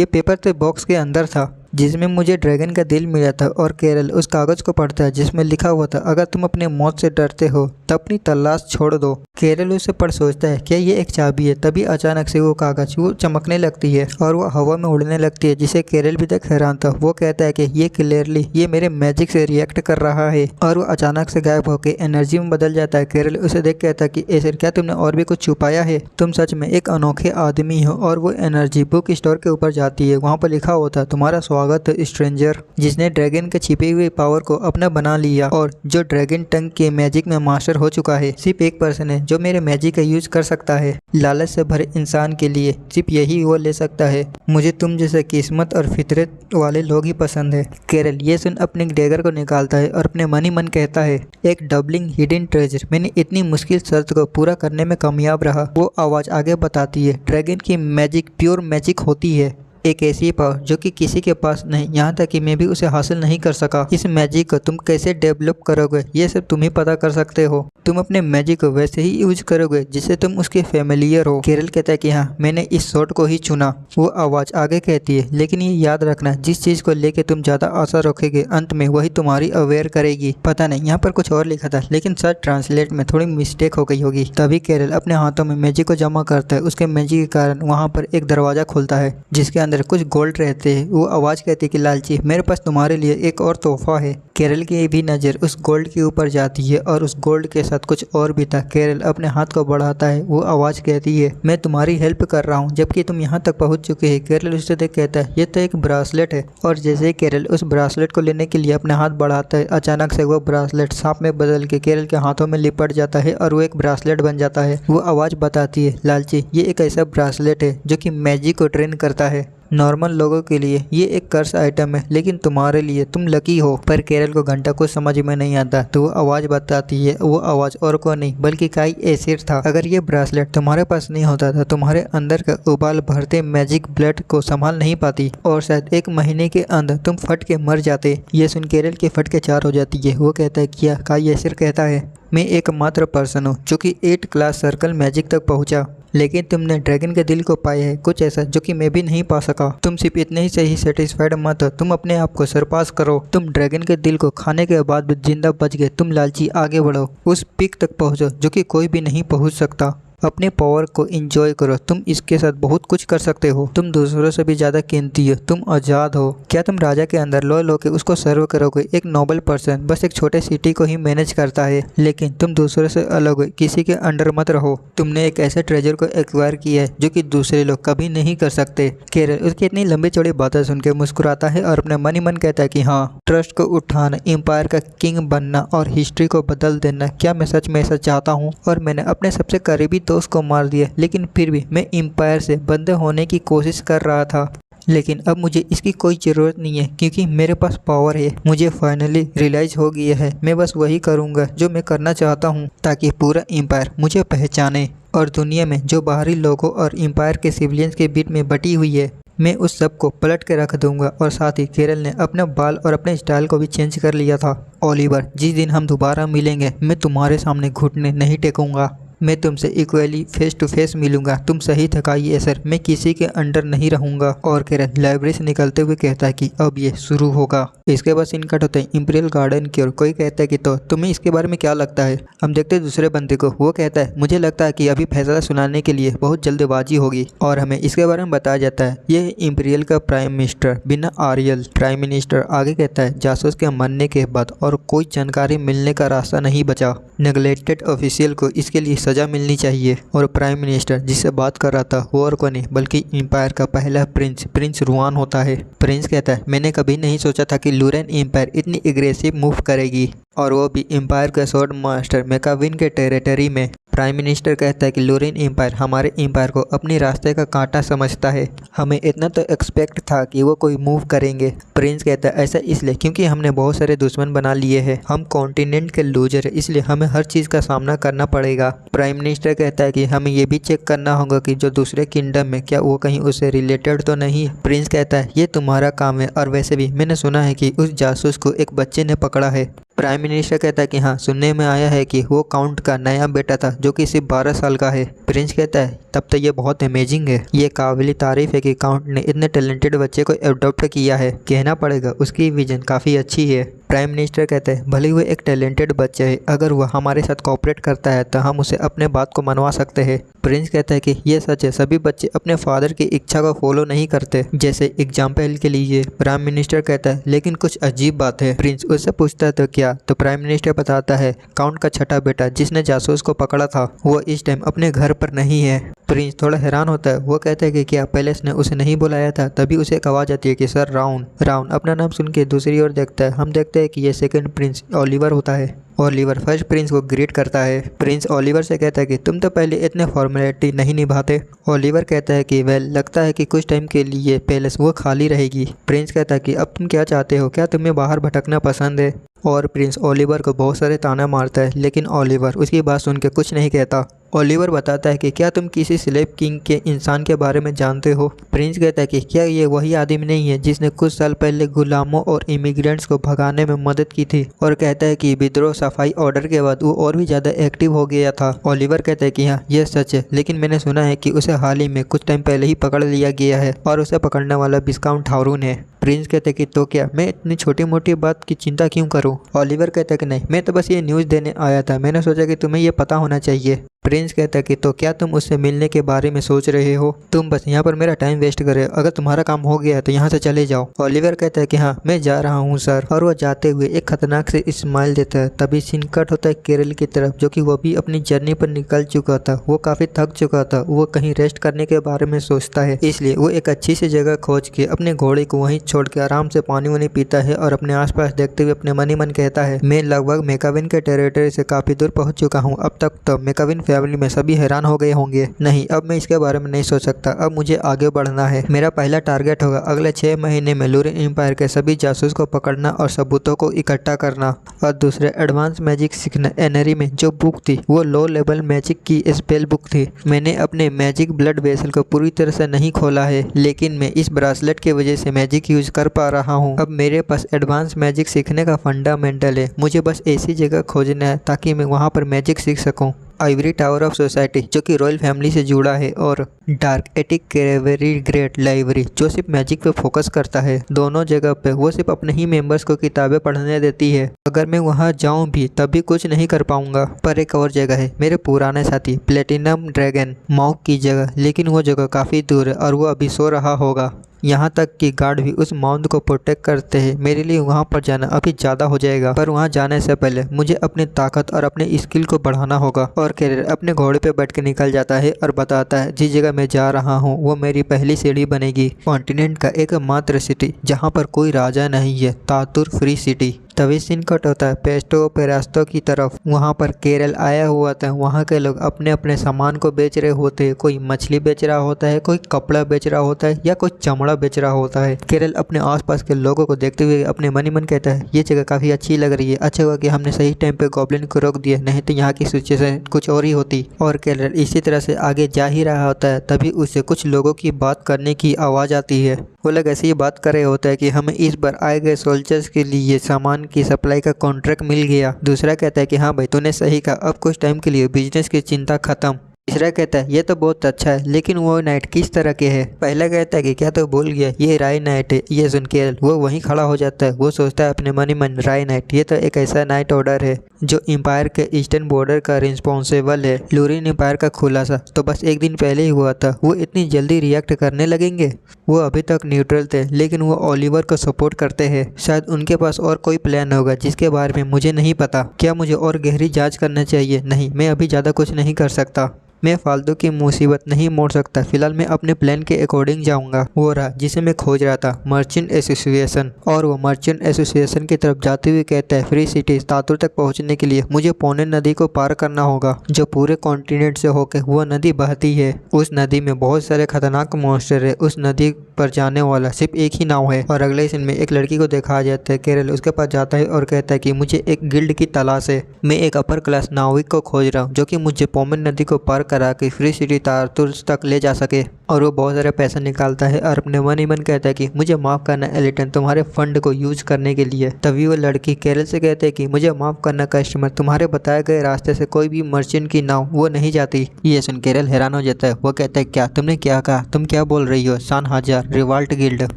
पेपर तो बॉक्स के अंदर था जिसमें मुझे ड्रैगन का दिल मिला था। और केरल उस कागज को पढ़ता है जिसमें लिखा हुआ था अगर तुम अपने मौत से डरते हो तो अपनी तलाश छोड़ दो। केरल उसे पढ़ सोचता है क्या ये एक चाबी है। तभी अचानक से वो कागज वो चमकने लगती है और वो हवा में उड़ने लगती है, जिसे केरल भी देख हैरान था। वो कहता है कि ये क्लियरली ये मेरे मैजिक से रिएक्ट कर रहा है और वो अचानक से गायब होकर एनर्जी में बदल जाता है। केरल उसे देख कहता है कि ऐसे क्या तुमने और भी कुछ छुपाया है, तुम सच में एक अनोखे आदमी हो। और वो एनर्जी बुक स्टोर के ऊपर जाती है, वहाँ पर लिखा होता है तुम्हारा स्वागत स्वागत है स्ट्रेंजर, जिसने ड्रैगन के छिपी हुई पावर को अपना बना लिया और जो ड्रैगन टंग के मैजिक में मास्टर हो चुका है। सिर्फ एक पर्सन है जो मेरे मैजिक का यूज कर सकता है। लालच से भरे इंसान के लिए सिर्फ यही वो ले सकता है। मुझे तुम जैसे किस्मत और फितरत वाले लोग ही पसंद है। कैरल ये सुन अपने डैगर को निकालता है और अपने मन ही मन कहता है, एक डबलिंग हिडन ट्रेजर। मैंने इतनी मुश्किल शर्त को पूरा करने में कामयाब रहा। वो आवाज आगे बताती है, ड्रैगन की मैजिक प्योर मैजिक होती है, एक ऐसी पावर जो कि किसी के पास नहीं, यहाँ तक कि मैं भी उसे हासिल नहीं कर सका। इस मैजिक को तुम कैसे डेवलप करोगे ये सब तुम ही पता कर सकते हो। तुम अपने मैजिक को वैसे ही यूज करोगे जिससे तुम उसके फेमिलियर हो। कैरल कहता है कि हाँ, मैंने इस शॉट को ही चुना। वो आवाज आगे कहती है, लेकिन ये याद रखना, जिस चीज को लेके तुम ज्यादा आशा रखोगे अंत में वही तुम्हारी अवेयर करेगी। पता नहीं यहाँ पर कुछ और लिखा था, लेकिन शायद ट्रांसलेट में थोड़ी मिस्टेक हो गई होगी। तभी कैरल अपने हाथों में मैजिक को जमा करता है। उसके मैजिक के कारण वहाँ पर एक दरवाजा खुलता है जिसके अंदर कुछ गोल्ड रहते हैं। वो आवाज कहती है कि लालची, मेरे पास तुम्हारे लिए एक और तोहफा है। कैरल की भी नजर उस गोल्ड के ऊपर जाती है और उस गोल्ड के साथ कुछ और भी था। कैरल अपने हाथ को बढ़ाता है। वो आवाज कहती है, मैं तुम्हारी हेल्प कर रहा हूँ जबकि तुम यहाँ तक पहुँच चुके हैं। कैरल उससे देख कहता है, ये तो एक ब्रासलेट है। और जैसे कैरल उस ब्रासलेट को लेने के लिए अपने हाथ बढ़ाता है, अचानक से वो ब्रासलेट सांप में बदल के कैरल के हाथों में लिपट जाता है और वो एक ब्रासलेट बन जाता है। वो आवाज बताती है, लालची, ये एक ऐसा ब्रासलेट है जो कि मैजिक को ट्रेन करता है। नॉर्मल लोगों के लिए ये एक कर्स आइटम है, लेकिन तुम्हारे लिए तुम लकी हो। पर कैरल को घंटा कुछ समझ में नहीं आता, तो वो आवाज बताती है। वो आवाज और को नहीं बल्कि काई एसिड था। अगर ये ब्रासलेट तुम्हारे पास नहीं होता तो तुम्हारे अंदर का उबाल भरते मैजिक ब्लड को संभाल नहीं पाती और शायद 1 महीने के अंदर तुम फट के मर जाते। ये सुन कैरल की फट के 4 हो जाती है। वो कहता है, क्या काई एसिड कहता है, मैं एकमात्र पर्सन हूँ जो कि 8 क्लास सर्कल मैजिक तक पहुँचा, लेकिन तुमने ड्रैगन के दिल को पाया है, कुछ ऐसा जो कि मैं भी नहीं पा सका। तुम सिर्फ इतने ही से ही सेटिस्फाइड मत हो, तुम अपने आप को सरपास करो। तुम ड्रैगन के दिल को खाने के बाद भी जिंदा बच गए। तुम लालची आगे बढ़ो, उस पीक तक पहुंचो जो कि कोई भी नहीं पहुंच सकता। अपने पावर को एंजॉय करो, तुम इसके साथ बहुत कुछ कर सकते हो। तुम दूसरों से भी ज्यादा कीमती हो, तुम आजाद हो। क्या तुम राजा के अंदर लॉयल होकर उसको सर्व करोगे? एक नोबल पर्सन बस एक छोटे सिटी को ही मैनेज करता है, लेकिन तुम दूसरों से अलग हो, किसी के अंडर मत रहो। तुमने एक ऐसे ट्रेजर को एक्वायर किया है जो कि दूसरे लोग कभी नहीं कर सकते। कैरल उसकी इतनी लंबी चौड़ी बातें सुन के मुस्कुराता है और अपने मन ही मन कहता है कि हाँ, ट्रस्ट को उठाना, एम्पायर का किंग बनना और हिस्ट्री को बदल देना, क्या मैं सच में ऐसा चाहता हूँ? और मैंने अपने सबसे करीबी दोस्त को मार दिया, लेकिन फिर भी मैं एम्पायर से बंदे होने की कोशिश कर रहा था। लेकिन अब मुझे इसकी कोई ज़रूरत नहीं है क्योंकि मेरे पास पावर है। मुझे फाइनली रियलाइज हो गया है, मैं बस वही करूँगा जो मैं करना चाहता हूँ ताकि पूरा एम्पायर मुझे पहचाने। और दुनिया में जो बाहरी लोगों और एम्पायर के सिविलियंस के बीच में बटी हुई है, मैं उस सब को पलट के रख दूंगा। और साथ ही कैरल ने अपना बाल और अपने स्टाइल को भी चेंज कर लिया था। ओलिवर, जिस दिन हम दोबारा मिलेंगे मैं तुम्हारे सामने घुटने नहीं टेकूंगा, मैं तुमसे इक्वली फेस टू फेस मिलूंगा। तुम सही था काई सर, मैं किसी के अंडर नहीं रहूंगा। और कैरल लाइब्रेरी से निकलते हुए कहता है कि अब ये शुरू होगा। इसके बाद सीन कट होता है इंपीरियल गार्डन की ओर। कोई कहता है कि तो तुम्हें इसके बारे में क्या लगता है? हम देखते हैं दूसरे बंदे को। वो कहता है, मुझे लगता है कि अभी फैसला सुनाने के लिए बहुत जल्दबाजी होगी। और हमें इसके बारे में बताया जाता है ये इंपीरियल का प्राइम मिनिस्टर बिना आरियल। प्राइम मिनिस्टर आगे कहता है, जासूस के मरने के बाद और कोई जानकारी मिलने का रास्ता नहीं बचा। नेग्लेक्टेड ऑफिशियल को इसके लिए सजा मिलनी चाहिए। और प्राइम मिनिस्टर जिससे बात कर रहा था वो और को नहीं बल्कि एम्पायर का पहला प्रिंस रुआन होता है। प्रिंस कहता है, मैंने कभी नहीं सोचा था कि लूरेन एम्पायर इतनी एग्रेसिव मूव करेगी, और वो भी एम्पायर का स्वॉर्ड मास्टर मेकाविन के टेरिटरी में। प्राइम मिनिस्टर कहता है कि लूरेन एम्पायर हमारे एम्पायर को अपनी रास्ते का कांटा समझता है, हमें इतना तो एक्सपेक्ट था कि वो कोई मूव करेंगे। प्रिंस कहता है, ऐसा इसलिए क्योंकि हमने बहुत सारे दुश्मन बना लिए हैं, हम कॉन्टिनेंट के लूजर हैं, इसलिए हमें हर चीज़ का सामना करना पड़ेगा। प्राइम मिनिस्टर कहता है कि हमें ये भी चेक करना होगा कि जो दूसरे किंगडम में क्या वो कहीं उससे रिलेटेड तो नहीं। प्रिंस कहता है, ये तुम्हारा काम है, और वैसे भी मैंने सुना है कि उस जासूस को एक बच्चे ने पकड़ा है। प्राइम मिनिस्टर कहता है कि हाँ, सुनने में आया है कि वो काउंट का नया बेटा था जो कि सिर्फ 12 साल का है। प्रिंस कहता है, तब तो ये बहुत अमेजिंग है, ये काबिल तारीफ है कि काउंट ने इतने टैलेंटेड बच्चे को अडॉप्ट किया है, कहना पड़ेगा उसकी विजन काफ़ी अच्छी है। प्राइम मिनिस्टर कहते हैं, भले वो एक टैलेंटेड बच्चा है, अगर वह हमारे साथ कोऑपरेट करता है तो हम उसे अपने बात को मनवा सकते हैं। प्रिंस कहता है कि ये सच है, सभी बच्चे अपने फादर की इच्छा को फॉलो नहीं करते। जैसे एग्जाम्पल के लिए प्राइम मिनिस्टर कहता है, लेकिन कुछ अजीब बात है। प्रिंस उससे पूछता है तो क्या, तो प्राइम मिनिस्टर बताता है काउंट का छठा बेटा जिसने जासूस को पकड़ा था वो इस टाइम अपने घर पर नहीं है। प्रिंस थोड़ा हैरान होता है। वो कहता है कि क्या पैलेस ने उसे नहीं बुलाया था। तभी उसे एक आवाज़ आती है कि सर राउन अपना नाम सुन के दूसरी ओर देखता है। हम देखते हैं कि ये सेकंड प्रिंस ओलिवर होता है। ओलिवर फर्स्ट प्रिंस को ग्रीट करता है। प्रिंस ओलिवर से कहता है कि तुम तो पहले इतने फॉर्मेलिटी नहीं निभाते। ओलिवर कहता है कि वेल लगता है कि कुछ टाइम के लिए पैलेस वो खाली रहेगी। प्रिंस कहता है कि अब तुम क्या चाहते हो, क्या तुम्हें बाहर भटकना पसंद है। और प्रिंस ओलिवर को बहुत सारे ताना मारता है, लेकिन ओलिवर उसकी बात सुन के कुछ नहीं कहता। ओलिवर बताता है कि क्या तुम किसी स्लेव किंग के इंसान के बारे में जानते हो। प्रिंस कहता है कि क्या ये वही आदमी नहीं है जिसने कुछ साल पहले गुलामों और इमिग्रेंट्स को भगाने में मदद की थी। और कहता है कि विद्रोह सफाई ऑर्डर के बाद वो और भी ज़्यादा एक्टिव हो गया था। ओलिवर कहता है कि हाँ ये सच है, लेकिन मैंने सुना है कि उसे हाल ही में कुछ टाइम पहले ही पकड़ लिया गया है और उसे पकड़ने वाला विस्काउंट हारून है। प्रिंस कहते हैं कि तो क्या मैं इतनी छोटी मोटी बात की चिंता क्यों करूं। ओलिवर कहता है कि नहीं, मैं तो बस ये न्यूज़ देने आया था, मैंने सोचा कि तुम्हें ये पता होना चाहिए। प्रिंस कहता है कि तो क्या तुम उससे मिलने के बारे में सोच रहे हो, तुम बस यहाँ पर मेरा टाइम वेस्ट करे, अगर तुम्हारा काम हो गया तो यहाँ से चले जाओ। ओलिवर कहता है कि हाँ मैं जा रहा हूँ सर, और वो जाते हुए एक खतरनाक से स्माइल देता है। तभी सीन कट होता है केरल की तरफ, जो कि वो भी अपनी जर्नी पर निकल चुका था। वो काफ़ी थक चुका था, वो कहीं रेस्ट करने के बारे में सोचता है, इसलिए वो एक अच्छी सी जगह खोज के अपने घोड़े को वहीं छोड़ के आराम से पानी वानी पीता है और अपने आसपास देखते हुए अपने मन ही मन कहता है मैं लगभग मेकाविन के टेरिटरी से काफ़ी दूर पहुँच चुका हूँ। अब तक तो मेकाविन फैमिली में सभी हैरान हो गए होंगे। नहीं, अब मैं इसके बारे में नहीं सोच सकता, अब मुझे आगे बढ़ना है। मेरा पहला टारगेट होगा अगले 6 महीने में लूरिन एम्पायर के सभी जासूस को पकड़ना और सबूतों को इकट्ठा करना। और दूसरे एडवांस मैजिक सीखना। एनरी में जो बुक थी वो लो लेवल मैजिक की स्पेल बुक थी। मैंने अपने मैजिक ब्लड वेसल को पूरी तरह से नहीं खोला है, लेकिन मैं इस ब्रासलेट की वजह से मैजिक यूज कर पा रहा हूँ। अब मेरे पास एडवांस मैजिक सीखने का फंडामेंटल है। मुझे बस ऐसी जगह खोजना है ताकि मैं वहाँ पर मैजिक सीख सकूँ। आइवरी टावर ऑफ सोसाइटी जो कि रॉयल फैमिली से जुड़ा है, और डार्क एटिक कैवेरी ग्रेट लाइब्रेरी जो सिर्फ मैजिक पे फोकस करता है। दोनों जगह पे वो सिर्फ अपने ही मेंबर्स को किताबें पढ़ने देती है। अगर मैं वहाँ जाऊँ भी तब भी कुछ नहीं कर पाऊंगा। पर एक और जगह है, मेरे पुराने साथी प्लेटिनम ड्रैगन मॉक की जगह, लेकिन वो जगह काफ़ी दूर है और वो अभी सो रहा होगा। यहाँ तक कि गार्ड भी उस माउंट को प्रोटेक्ट करते हैं। मेरे लिए वहाँ पर जाना अभी ज़्यादा हो जाएगा, पर वहाँ जाने से पहले मुझे अपनी ताकत और अपने स्किल को बढ़ाना होगा। और कैरियर अपने घोड़े पे बैठ के निकल जाता है और बताता है जिस जगह मैं जा रहा हूँ वो मेरी पहली सीढ़ी बनेगी। कॉन्टिनेंट का एकमात्र सिटी जहाँ पर कोई राजा नहीं है, तातुर फ्री सिटी। तभी सीन कट होता है पेस्टो पेरास्टो की तरफ। वहाँ पर केरल आया हुआ था। वहाँ के लोग अपने अपने सामान को बेच रहे होते हैं। कोई मछली बेच रहा होता है, कोई कपड़ा बेच रहा होता है, या कोई चमड़ा बेच रहा होता है। केरल अपने आसपास के लोगों को देखते हुए अपने मन ही मन कहता है ये जगह काफ़ी अच्छी लग रही है। अच्छा हुआ कि हमने सही टाइम पे गॉब्लिन को रोक दिया, नहीं तो यहाँ की सिचुएशन कुछ और ही होती। और केरल इसी तरह से आगे जा ही रहा होता है, तभी उसे कुछ लोगों की बात करने की आवाज़ आती है। वो लोग ऐसी ही बात कर रहे होता है कि हमें इस बार आए गए सोल्जर्स के लिए सामान की सप्लाई का कॉन्ट्रैक्ट मिल गया। दूसरा कहता है कि हाँ भाई तूने सही कहा, अब कुछ टाइम के लिए बिजनेस की चिंता खत्म। तीसरा कहता है ये तो बहुत अच्छा है, लेकिन वो नाइट किस तरह के है। पहला कहता है कि क्या तो भूल गया, ये राय नाइट है। ये सुन के वो वहीं खड़ा हो जाता है। वो सोचता है अपने मन ही मन राय नाइट ये तो एक ऐसा नाइट ऑर्डर है जो एम्पायर के ईस्टर्न बॉर्डर का रिस्पॉन्सिबल है। लूरिन एम्पायर का खुलासा तो बस एक दिन पहले ही हुआ था। वो इतनी जल्दी रिएक्ट करने लगेंगे। वो अभी तक न्यूट्रल थे, लेकिन वो ओलिवर को सपोर्ट करते हैं। शायद उनके पास और कोई प्लान होगा जिसके बारे में मुझे नहीं पता। क्या मुझे और गहरी जांच करना चाहिए? नहीं, मैं अभी ज़्यादा कुछ नहीं कर सकता। मैं फालतू की मुसीबत नहीं मोड़ सकता। फिलहाल मैं अपने प्लान के अकॉर्डिंग जाऊंगा। वो रहा जिसे मैं खोज रहा था, मर्चेंट एसोसिएशन। और वो मर्चेंट एसोसिएशन की तरफ जाते हुए कहता है फ्री सिटी तातुर तक पहुंचने के लिए मुझे पौने नदी को पार करना होगा, जो पूरे कॉन्टिनेंट से होकर वो नदी बहती है। उस नदी में बहुत सारे खतरनाक मॉन्स्टर है। उस नदी पर जाने वाला सिर्फ एक ही नाव है। और अगले सीन में एक लड़की को दिखाया जाता है। केरल उसके पास जाता है और कहता है कि मुझे एक गिल्ड की तलाश है। मैं एक अपर क्लास नाविक को खोज रहा हूँ जो कि मुझे पोमेन नदी को पार करा के फ्री सिटी तातुर तक ले जा सके। और वो बहुत सारा पैसा निकालता है और अपने मन ही मन कहता है कि मुझे माफ़ करना एलिटन, तुम्हारे फंड को यूज करने के लिए। तभी वो लड़की कैरल से कहते हैं कि मुझे माफ़ करना कस्टमर, तुम्हारे बताए गए रास्ते से कोई भी मर्चेंट की नाव वो नहीं जाती। ये सुन कैरल हैरान हो जाता है। वो कहता है क्या तुमने क्या कहा, तुम क्या बोल रही हो? सान हजार रिवाल्ट गिल्ड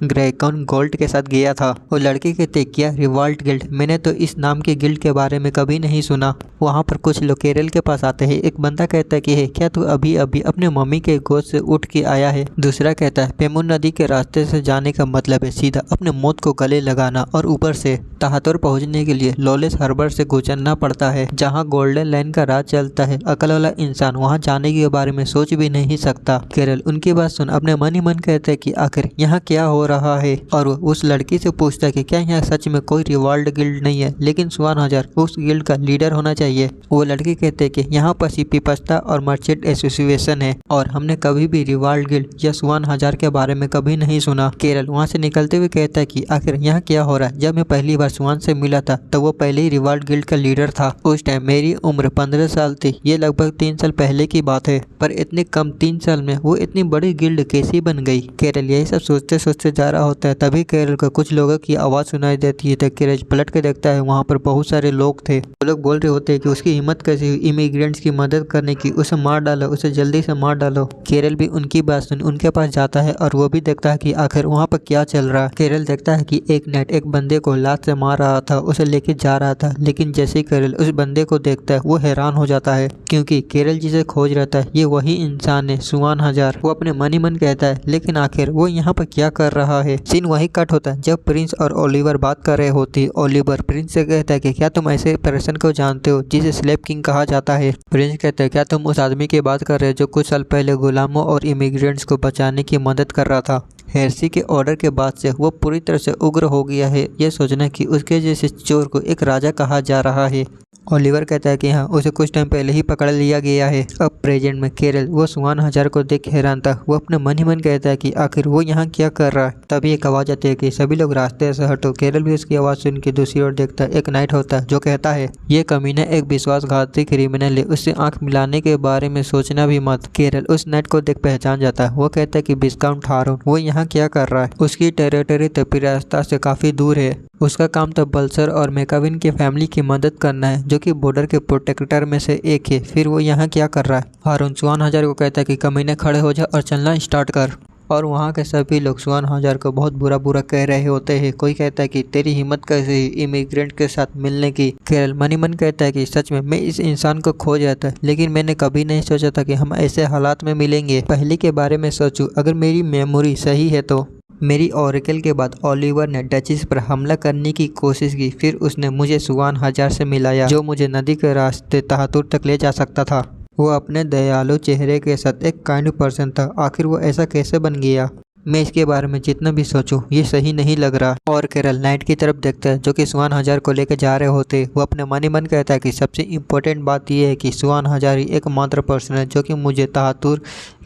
ग्रेकॉन गोल्ड के साथ गया था। वो लड़की कहते क्या रिवाल्ट गिल्ड, मैंने तो इस नाम के गिल्ड के बारे में कभी नहीं सुना। वहाँ पर कुछ लोग कैरल के पास आते हैं। एक बंदा कहता है कि क्या तू अभी अभी अपने मम्मी के गोद से उठ के आया है? दूसरा कहता है पेमुन नदी के रास्ते से जाने का मतलब है सीधा अपने मौत को गले लगाना और ऊपर से तहातुर पहुंचने के लिए लॉलेस हार्बर से गुजरना पड़ता है जहां गोल्डन लाइन का राज चलता है। अकल वाला इंसान वहां जाने के बारे में सोच भी नहीं सकता। कैरल उनकी बात सुन अपने मन ही मन कहता है कि आखिर यहाँ क्या हो रहा है, और वो उस लड़की से पूछता है कि क्या यहाँ सच में कोई रिवाल्ट गिल्ड नहीं है, लेकिन स्वान हजार उस गिल्ड का लीडर होना चाहिए। वो लड़की कहते हैं कि यहाँ पर पिपस्ता और मर्चेंट एसोसिएशन है और हमने कभी भी रिवाल्ट गिल्ड या स्वान हजार के बारे में कभी नहीं सुना। केरल वहाँ से निकलते हुए कहता है कि आखिर यहाँ क्या हो रहा है। जब मैं पहली बार स्वान से मिला था तो वो पहले ही रिवाल्ट गिल्ड का लीडर था। उस टाइम मेरी उम्र 15 साल थी। ये लगभग 3 साल पहले की बात है, पर इतने कम 3 साल में वो इतनी बड़ी गिल्ड कैसी बन गई। केरल यही सब सोचते सोचते जा रहा होता है। तभी केरल को कुछ लोगों की आवाज़ सुनाई देती है। तो केरल पलट के देखता है, वहाँ पर बहुत सारे लोग थे। वो लोग बोल रहे होते हैं कि उसकी हिम्मत कैसी हुई इमिग्रेंट्स की मदद करने की, उसे मार डालो, उसे जल्दी से मार डालो। केरल भी उनकी बात सुन उनके पास जाता है और वो भी देखता है कि आखिर वहाँ पर क्या चल रहा है। केरल देखता है कि एक नाइट एक बंदे को लात से मार रहा था, उसे लेके जा रहा था, लेकिन जैसे ही केरल उस बंदे को देखता है वो हैरान हो जाता है क्योंकि केरल जिसे खोज रहता है ये वही इंसान है, सुवान हजार। वो अपने मन ही मन कहता है लेकिन आखिर वो यहाँ पर क्या कर रहा है। सीन वही कट होता है जब प्रिंस और ओलिवर बात कर रहे होती। ओलिवर प्रिंस से कहता है कि क्या तुम ऐसे पर्सन को जानते हो जिसे स्लेव किंग कहा जाता है? प्रिंस कहता है क्या तुम उस आदमी की बात कर रहे हो जो कुछ साल पहले गुलामों और इमिग्रेंट्स को बचाने की मदद कर रहा था? हेर्सी के ऑर्डर के बाद से वो पूरी तरह से उग्र हो गया है, ये सोचना कि उसके जैसे चोर को एक राजा कहा जा रहा है। ओलिवर कहता है कि हाँ उसे कुछ टाइम पहले ही पकड़ लिया गया है। अब प्रेजेंट में केरल वो सुवान हजार को देख हैरान था। वो अपने मन ही मन कहता है कि आखिर वो यहाँ क्या कर रहा है। तभी एक आवाज़ आती है कि सभी लोग रास्ते से हटो। केरल भी उसकी आवाज़ सुन के दूसरी ओर देखता है। एक नाइट होता है जो कहता है ये कमीना एक विश्वासघाती क्रिमिनल है, उससे आंख मिलाने के बारे में सोचना भी मत। केरल उस नाइट को देख पहचान जाता है। वो कहता है कि विस्काउंट हारून वो यहाँ क्या कर रहा है। उसकी टेरिटरी तपिरास्ता से काफ़ी दूर है। उसका काम तो बल्सर और मेकाविन की फैमिली की मदद करना है जो कि बॉर्डर के प्रोटेक्टर में से एक है। फिर वो यहाँ क्या कर रहा है। हारून सुवान हजार को कहता है कि कमीने खड़े हो जा और चलना स्टार्ट कर। और वहाँ के सभी लोग सुवान हजार को बहुत बुरा बुरा कह रहे होते हैं। कोई कहता है कि तेरी हिम्मत कैसे हुई इमिग्रेंट के साथ मिलने की। केरल मन ही मन कहता है कि सच में मैं इस इंसान को खोज रहा था, लेकिन मैंने कभी नहीं सोचा था कि हम ऐसे हालात में मिलेंगे। पहले के बारे में सोचूं, अगर मेरी मेमोरी सही है तो मेरी ऑरेकल के बाद ओलिवर ने डचिस पर हमला करने की कोशिश की। फिर उसने मुझे सुवान हजार से मिलाया जो मुझे नदी के रास्ते तहातुर तक ले जा सकता था। वो अपने दयालु चेहरे के साथ एक काइंड पर्सन था। आखिर वो ऐसा कैसे बन गया? मैं इसके बारे में जितना भी सोचूं ये सही नहीं लग रहा। और केरल नाइट की तरफ देखता है जो कि सुवान हजार को लेकर जा रहे होते। वो अपने मन ही मन कहता है कि सबसे इम्पोर्टेंट बात यह है कि सुवान हजार ही एकमात्र पर्सन है जो कि मुझे तहातुर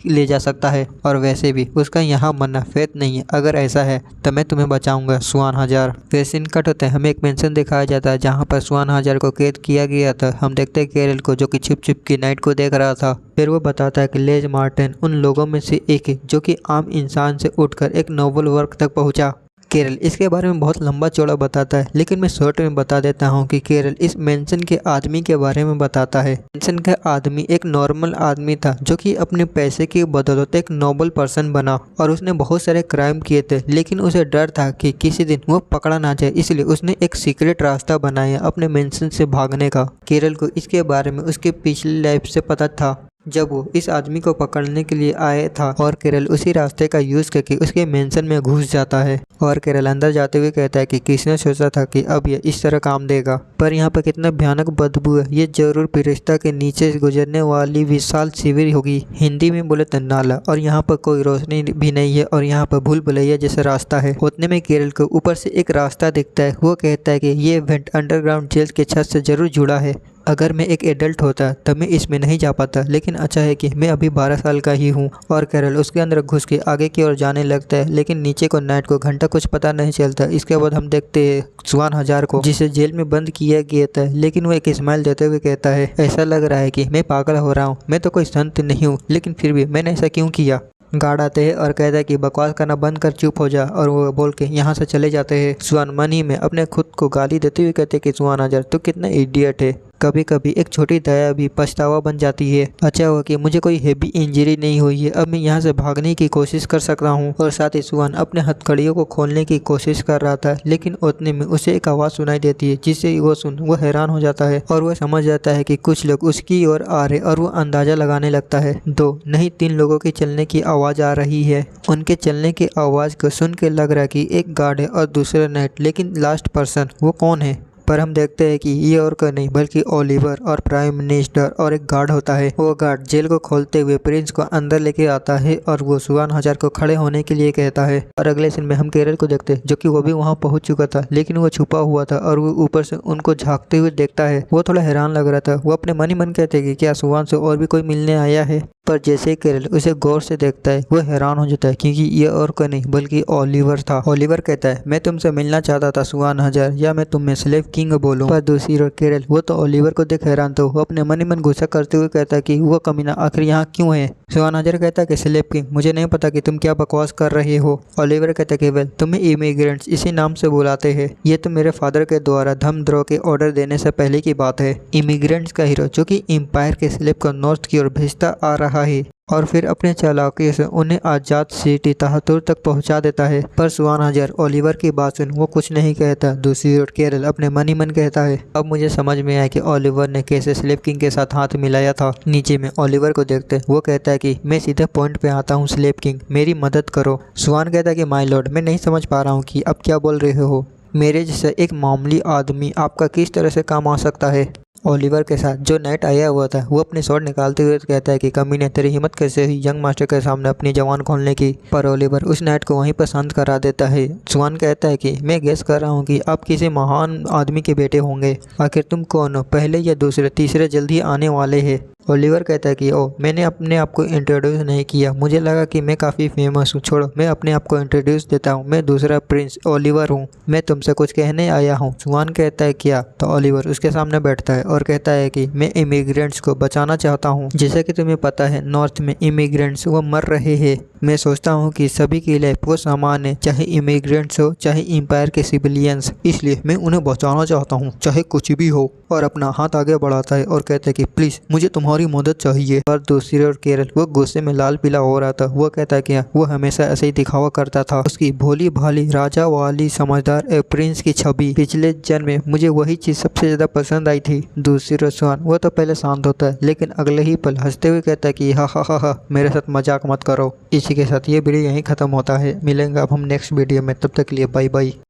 ले जा सकता है, और वैसे भी उसका यहाँ मरना फेत नहीं है। अगर ऐसा है तो मैं तुम्हें बचाऊंगा सुवान हजार। फिर सीन कट होता है। हमें एक मेंशन दिखाया जाता है जहाँ पर सुवान हजार को कैद किया गया था। हम देखते हैं केरल को जो कि छिप छिप की नाइट को देख रहा था। फिर वो बताता है कि लेज मार्टिन उन लोगों में से एक है जो कि आम इंसान से उठकर एक नोबल वर्क तक पहुंचा। केरल इसके बारे में बहुत लंबा चौड़ा बताता है, लेकिन मैं शॉर्ट में बता देता हूँ कि केरल इस मेंशन के आदमी के बारे में बताता है। मेंशन का आदमी एक नॉर्मल आदमी था जो कि अपने पैसे की बदौलत एक नोबल पर्सन बना, और उसने बहुत सारे क्राइम किए थे, लेकिन उसे डर था कि किसी दिन वो पकड़ा ना जाए, इसलिए उसने एक सीक्रेट रास्ता बनाया अपने मेंशन से भागने का। केरल को इसके बारे में उसके पिछली लाइफ से पता था जब वो इस आदमी को पकड़ने के लिए आए था, और केरल उसी रास्ते का यूज करके उसके मेंशन में घुस जाता है। और केरल अंदर जाते हुए कहता है कि किसने सोचा था कि अब ये इस तरह काम देगा, पर यहाँ पर कितना भयानक बदबू है। ये जरूर पिरिस्ता के नीचे से गुजरने वाली विशाल शिविर होगी, हिंदी में बोले तो नाला। और यहाँ पर कोई रोशनी भी नहीं है और यहाँ पर भूल भुलैया जैसा रास्ता है। उतने में केरल को ऊपर से एक रास्ता दिखता है। वो कहता है कि ये वेंट अंडरग्राउंड जेल के छत से जरूर जुड़ा है। अगर मैं एक एडल्ट होता तब मैं इसमें नहीं जा पाता, लेकिन अच्छा है कि मैं अभी 12 साल का ही हूँ। और केरल उसके अंदर घुस के आगे की ओर जाने लगता है, लेकिन नीचे को नाइट को घंटा कुछ पता नहीं चलता। इसके बाद हम देखते हैं सुवान हजार को जिसे जेल में बंद किया गया था, लेकिन वो एक स्माइल देते हुए कहता है ऐसा लग रहा है कि मैं पागल हो रहा हूँ, मैं तो कोई संत नहीं हूँ, लेकिन फिर भी मैंने ऐसा क्यों किया। गार्ड आते हैं और कहता है कि बकवास करना बंद कर, चुप हो जा, और वो बोल के यहाँ से चले जाते हैं। सुहान मन ही में अपने खुद को गाली देते हुए कहते कि सुहान हाजर तू कितना इडियट है। कभी कभी एक छोटी दया भी पछतावा बन जाती है। अच्छा हुआ कि मुझे कोई हेवी इंजरी नहीं हुई है, अब मैं यहाँ से भागने की कोशिश कर सकता हूँ। और साथ ही सुहान अपने हथकड़ियों को खोलने की कोशिश कर रहा था, लेकिन उतने में उसे एक आवाज़ सुनाई देती है, जिससे वो हैरान हो जाता है और वह समझ जाता है कि कुछ लोग उसकी ओर आ रहे, और वो अंदाजा लगाने लगता है 2 नहीं 3 लोगों के चलने की आवाज़ आ रही है। उनके चलने की आवाज़ को सुन के लग रहा है कि एक गार्ड है और दूसरा नेट, लेकिन लास्ट पर्सन वो कौन है? पर हम देखते हैं कि ये और कोई नहीं बल्कि ओलिवर और प्राइम मिनिस्टर और एक गार्ड होता है। वो गार्ड जेल को खोलते हुए प्रिंस को अंदर लेके आता है और वो सुहान हाजर को खड़े होने के लिए कहता है। और अगले सीन में हम केरल को देखते हैं, जो कि वो भी वहाँ पहुँच चुका था, लेकिन वो छुपा हुआ था और वो ऊपर से उनको झांकते हुए देखता है। वो थोड़ा हैरान लग रहा था। वो अपने मन ही मन कहते हैं कि क्या सुहान से और भी कोई मिलने आया है? पर जैसे ही केरल उसे गौर से देखता है, वो हैरान हो जाता है, क्योंकि ये और कोई नहीं बल्कि ओलिवर था। ओलिवर कहता है मैं तुमसे मिलना चाहता था सुहान हाजर, या मैं तुम्हें स्लेव किंग बोलूं। पर दूसरी ओर केरल वो तो ओलिवर को देख हैरान, तो वो अपने मन ही मन गुस्सा करते हुए कहता है कि वो कमीना आखिर यहाँ क्यों है? सुहान हाजर कहता है कि स्लेव किंग, मुझे नहीं पता कि तुम क्या बकवास कर रहे हो। ओलिवर कहता है कि वेल तुम्हें इमिग्रेंट्स इसी नाम से बुलाते हैं, ये तो मेरे फादर के द्वारा धर्मद्रोह के ऑर्डर देने से पहले की बात है। इमिग्रेंट्स का हीरो जो कि एम्पायर के स्लेव को नॉर्थ की ओर भेजता आ रहा है और फिर अपने चालाकी से उन्हें आजाद सिटी तहतुर तक पहुंचा देता है। पर सुहान हाजर ओलिवर की बात सुन वो कुछ नहीं कहता। दूसरी ओर केरल अपने मन ही मन कहता है अब मुझे समझ में आया कि ओलिवर ने कैसे स्लेव किंग के साथ हाथ मिलाया था। नीचे में ओलिवर को देखते वो कहता है कि मैं सीधे पॉइंट पे आता हूँ स्लेव किंग, मेरी मदद करो। सुहान कहता है कि माय लॉर्ड मैं नहीं समझ पा रहा हूँ कि अब क्या बोल रहे हो। मेरे जैसा एक मामूली आदमी आपका किस तरह से काम आ सकता है? ओलिवर के साथ जो नाइट आया हुआ था वो अपनी स्वॉर्ड निकालते हुए कहता है कि कमीने तेरी हिम्मत कैसे हुई यंग मास्टर के सामने अपनी जवान खोलने की। पर ओलिवर उस नाइट को वहीं पर शांत करा देता है। सुहान कहता है कि मैं गेस कर रहा हूँ कि आप किसी महान आदमी के बेटे होंगे, आखिर तुम कौन हो, पहले या दूसरे तीसरे जल्द ही आने वाले हैं। ओलिवर कहता है कि ओ मैंने अपने आप को इंट्रोड्यूस नहीं किया, मुझे लगा कि मैं काफ़ी फेमस हूँ, छोड़ो मैं अपने आप को इंट्रोड्यूस देता हूँ, मैं दूसरा प्रिंस ओलिवर हूँ, मैं तुमसे कुछ कहने आया हूँ। सुहान कहता है क्या? तो ओलिवर उसके सामने बैठता है और कहता है कि मैं इमिग्रेंट्स को बचाना चाहता हूँ। जैसा कि तुम्हें पता है नॉर्थ में इमिग्रेंट्स वो मर रहे हैं। मैं सोचता हूँ कि सभी के लिए वो सामान है, चाहे इमिग्रेंट्स हो चाहे एम्पायर के सिविलियंस, इसलिए मैं उन्हें बचाना चाहता हूँ चाहे कुछ भी हो। और अपना हाथ आगे बढ़ाता है और कहता है कि प्लीज़ मुझे तुम्हारी मदद चाहिए। पर दूसरी ओर केरल वो गुस्से में लाल पीला हो रहा था। वो कहता है कि वो हमेशा ऐसे ही दिखावा करता था। उसकी भोली भाली राजा वाली समझदार प्रिंस की छवि पिछले जन्म में मुझे वही चीज़ सबसे ज़्यादा पसंद आई थी। दूसरी ओर सुहान वो तो पहले शांत होता है, लेकिन अगले ही पल हंसते हुए कहता है कि हा मेरे साथ मजाक मत करो। इसी के साथ ये वीडियो यहीं ख़त्म होता है। मिलेंगे अब हम नेक्स्ट वीडियो में, तब तक के लिए बाय बाय।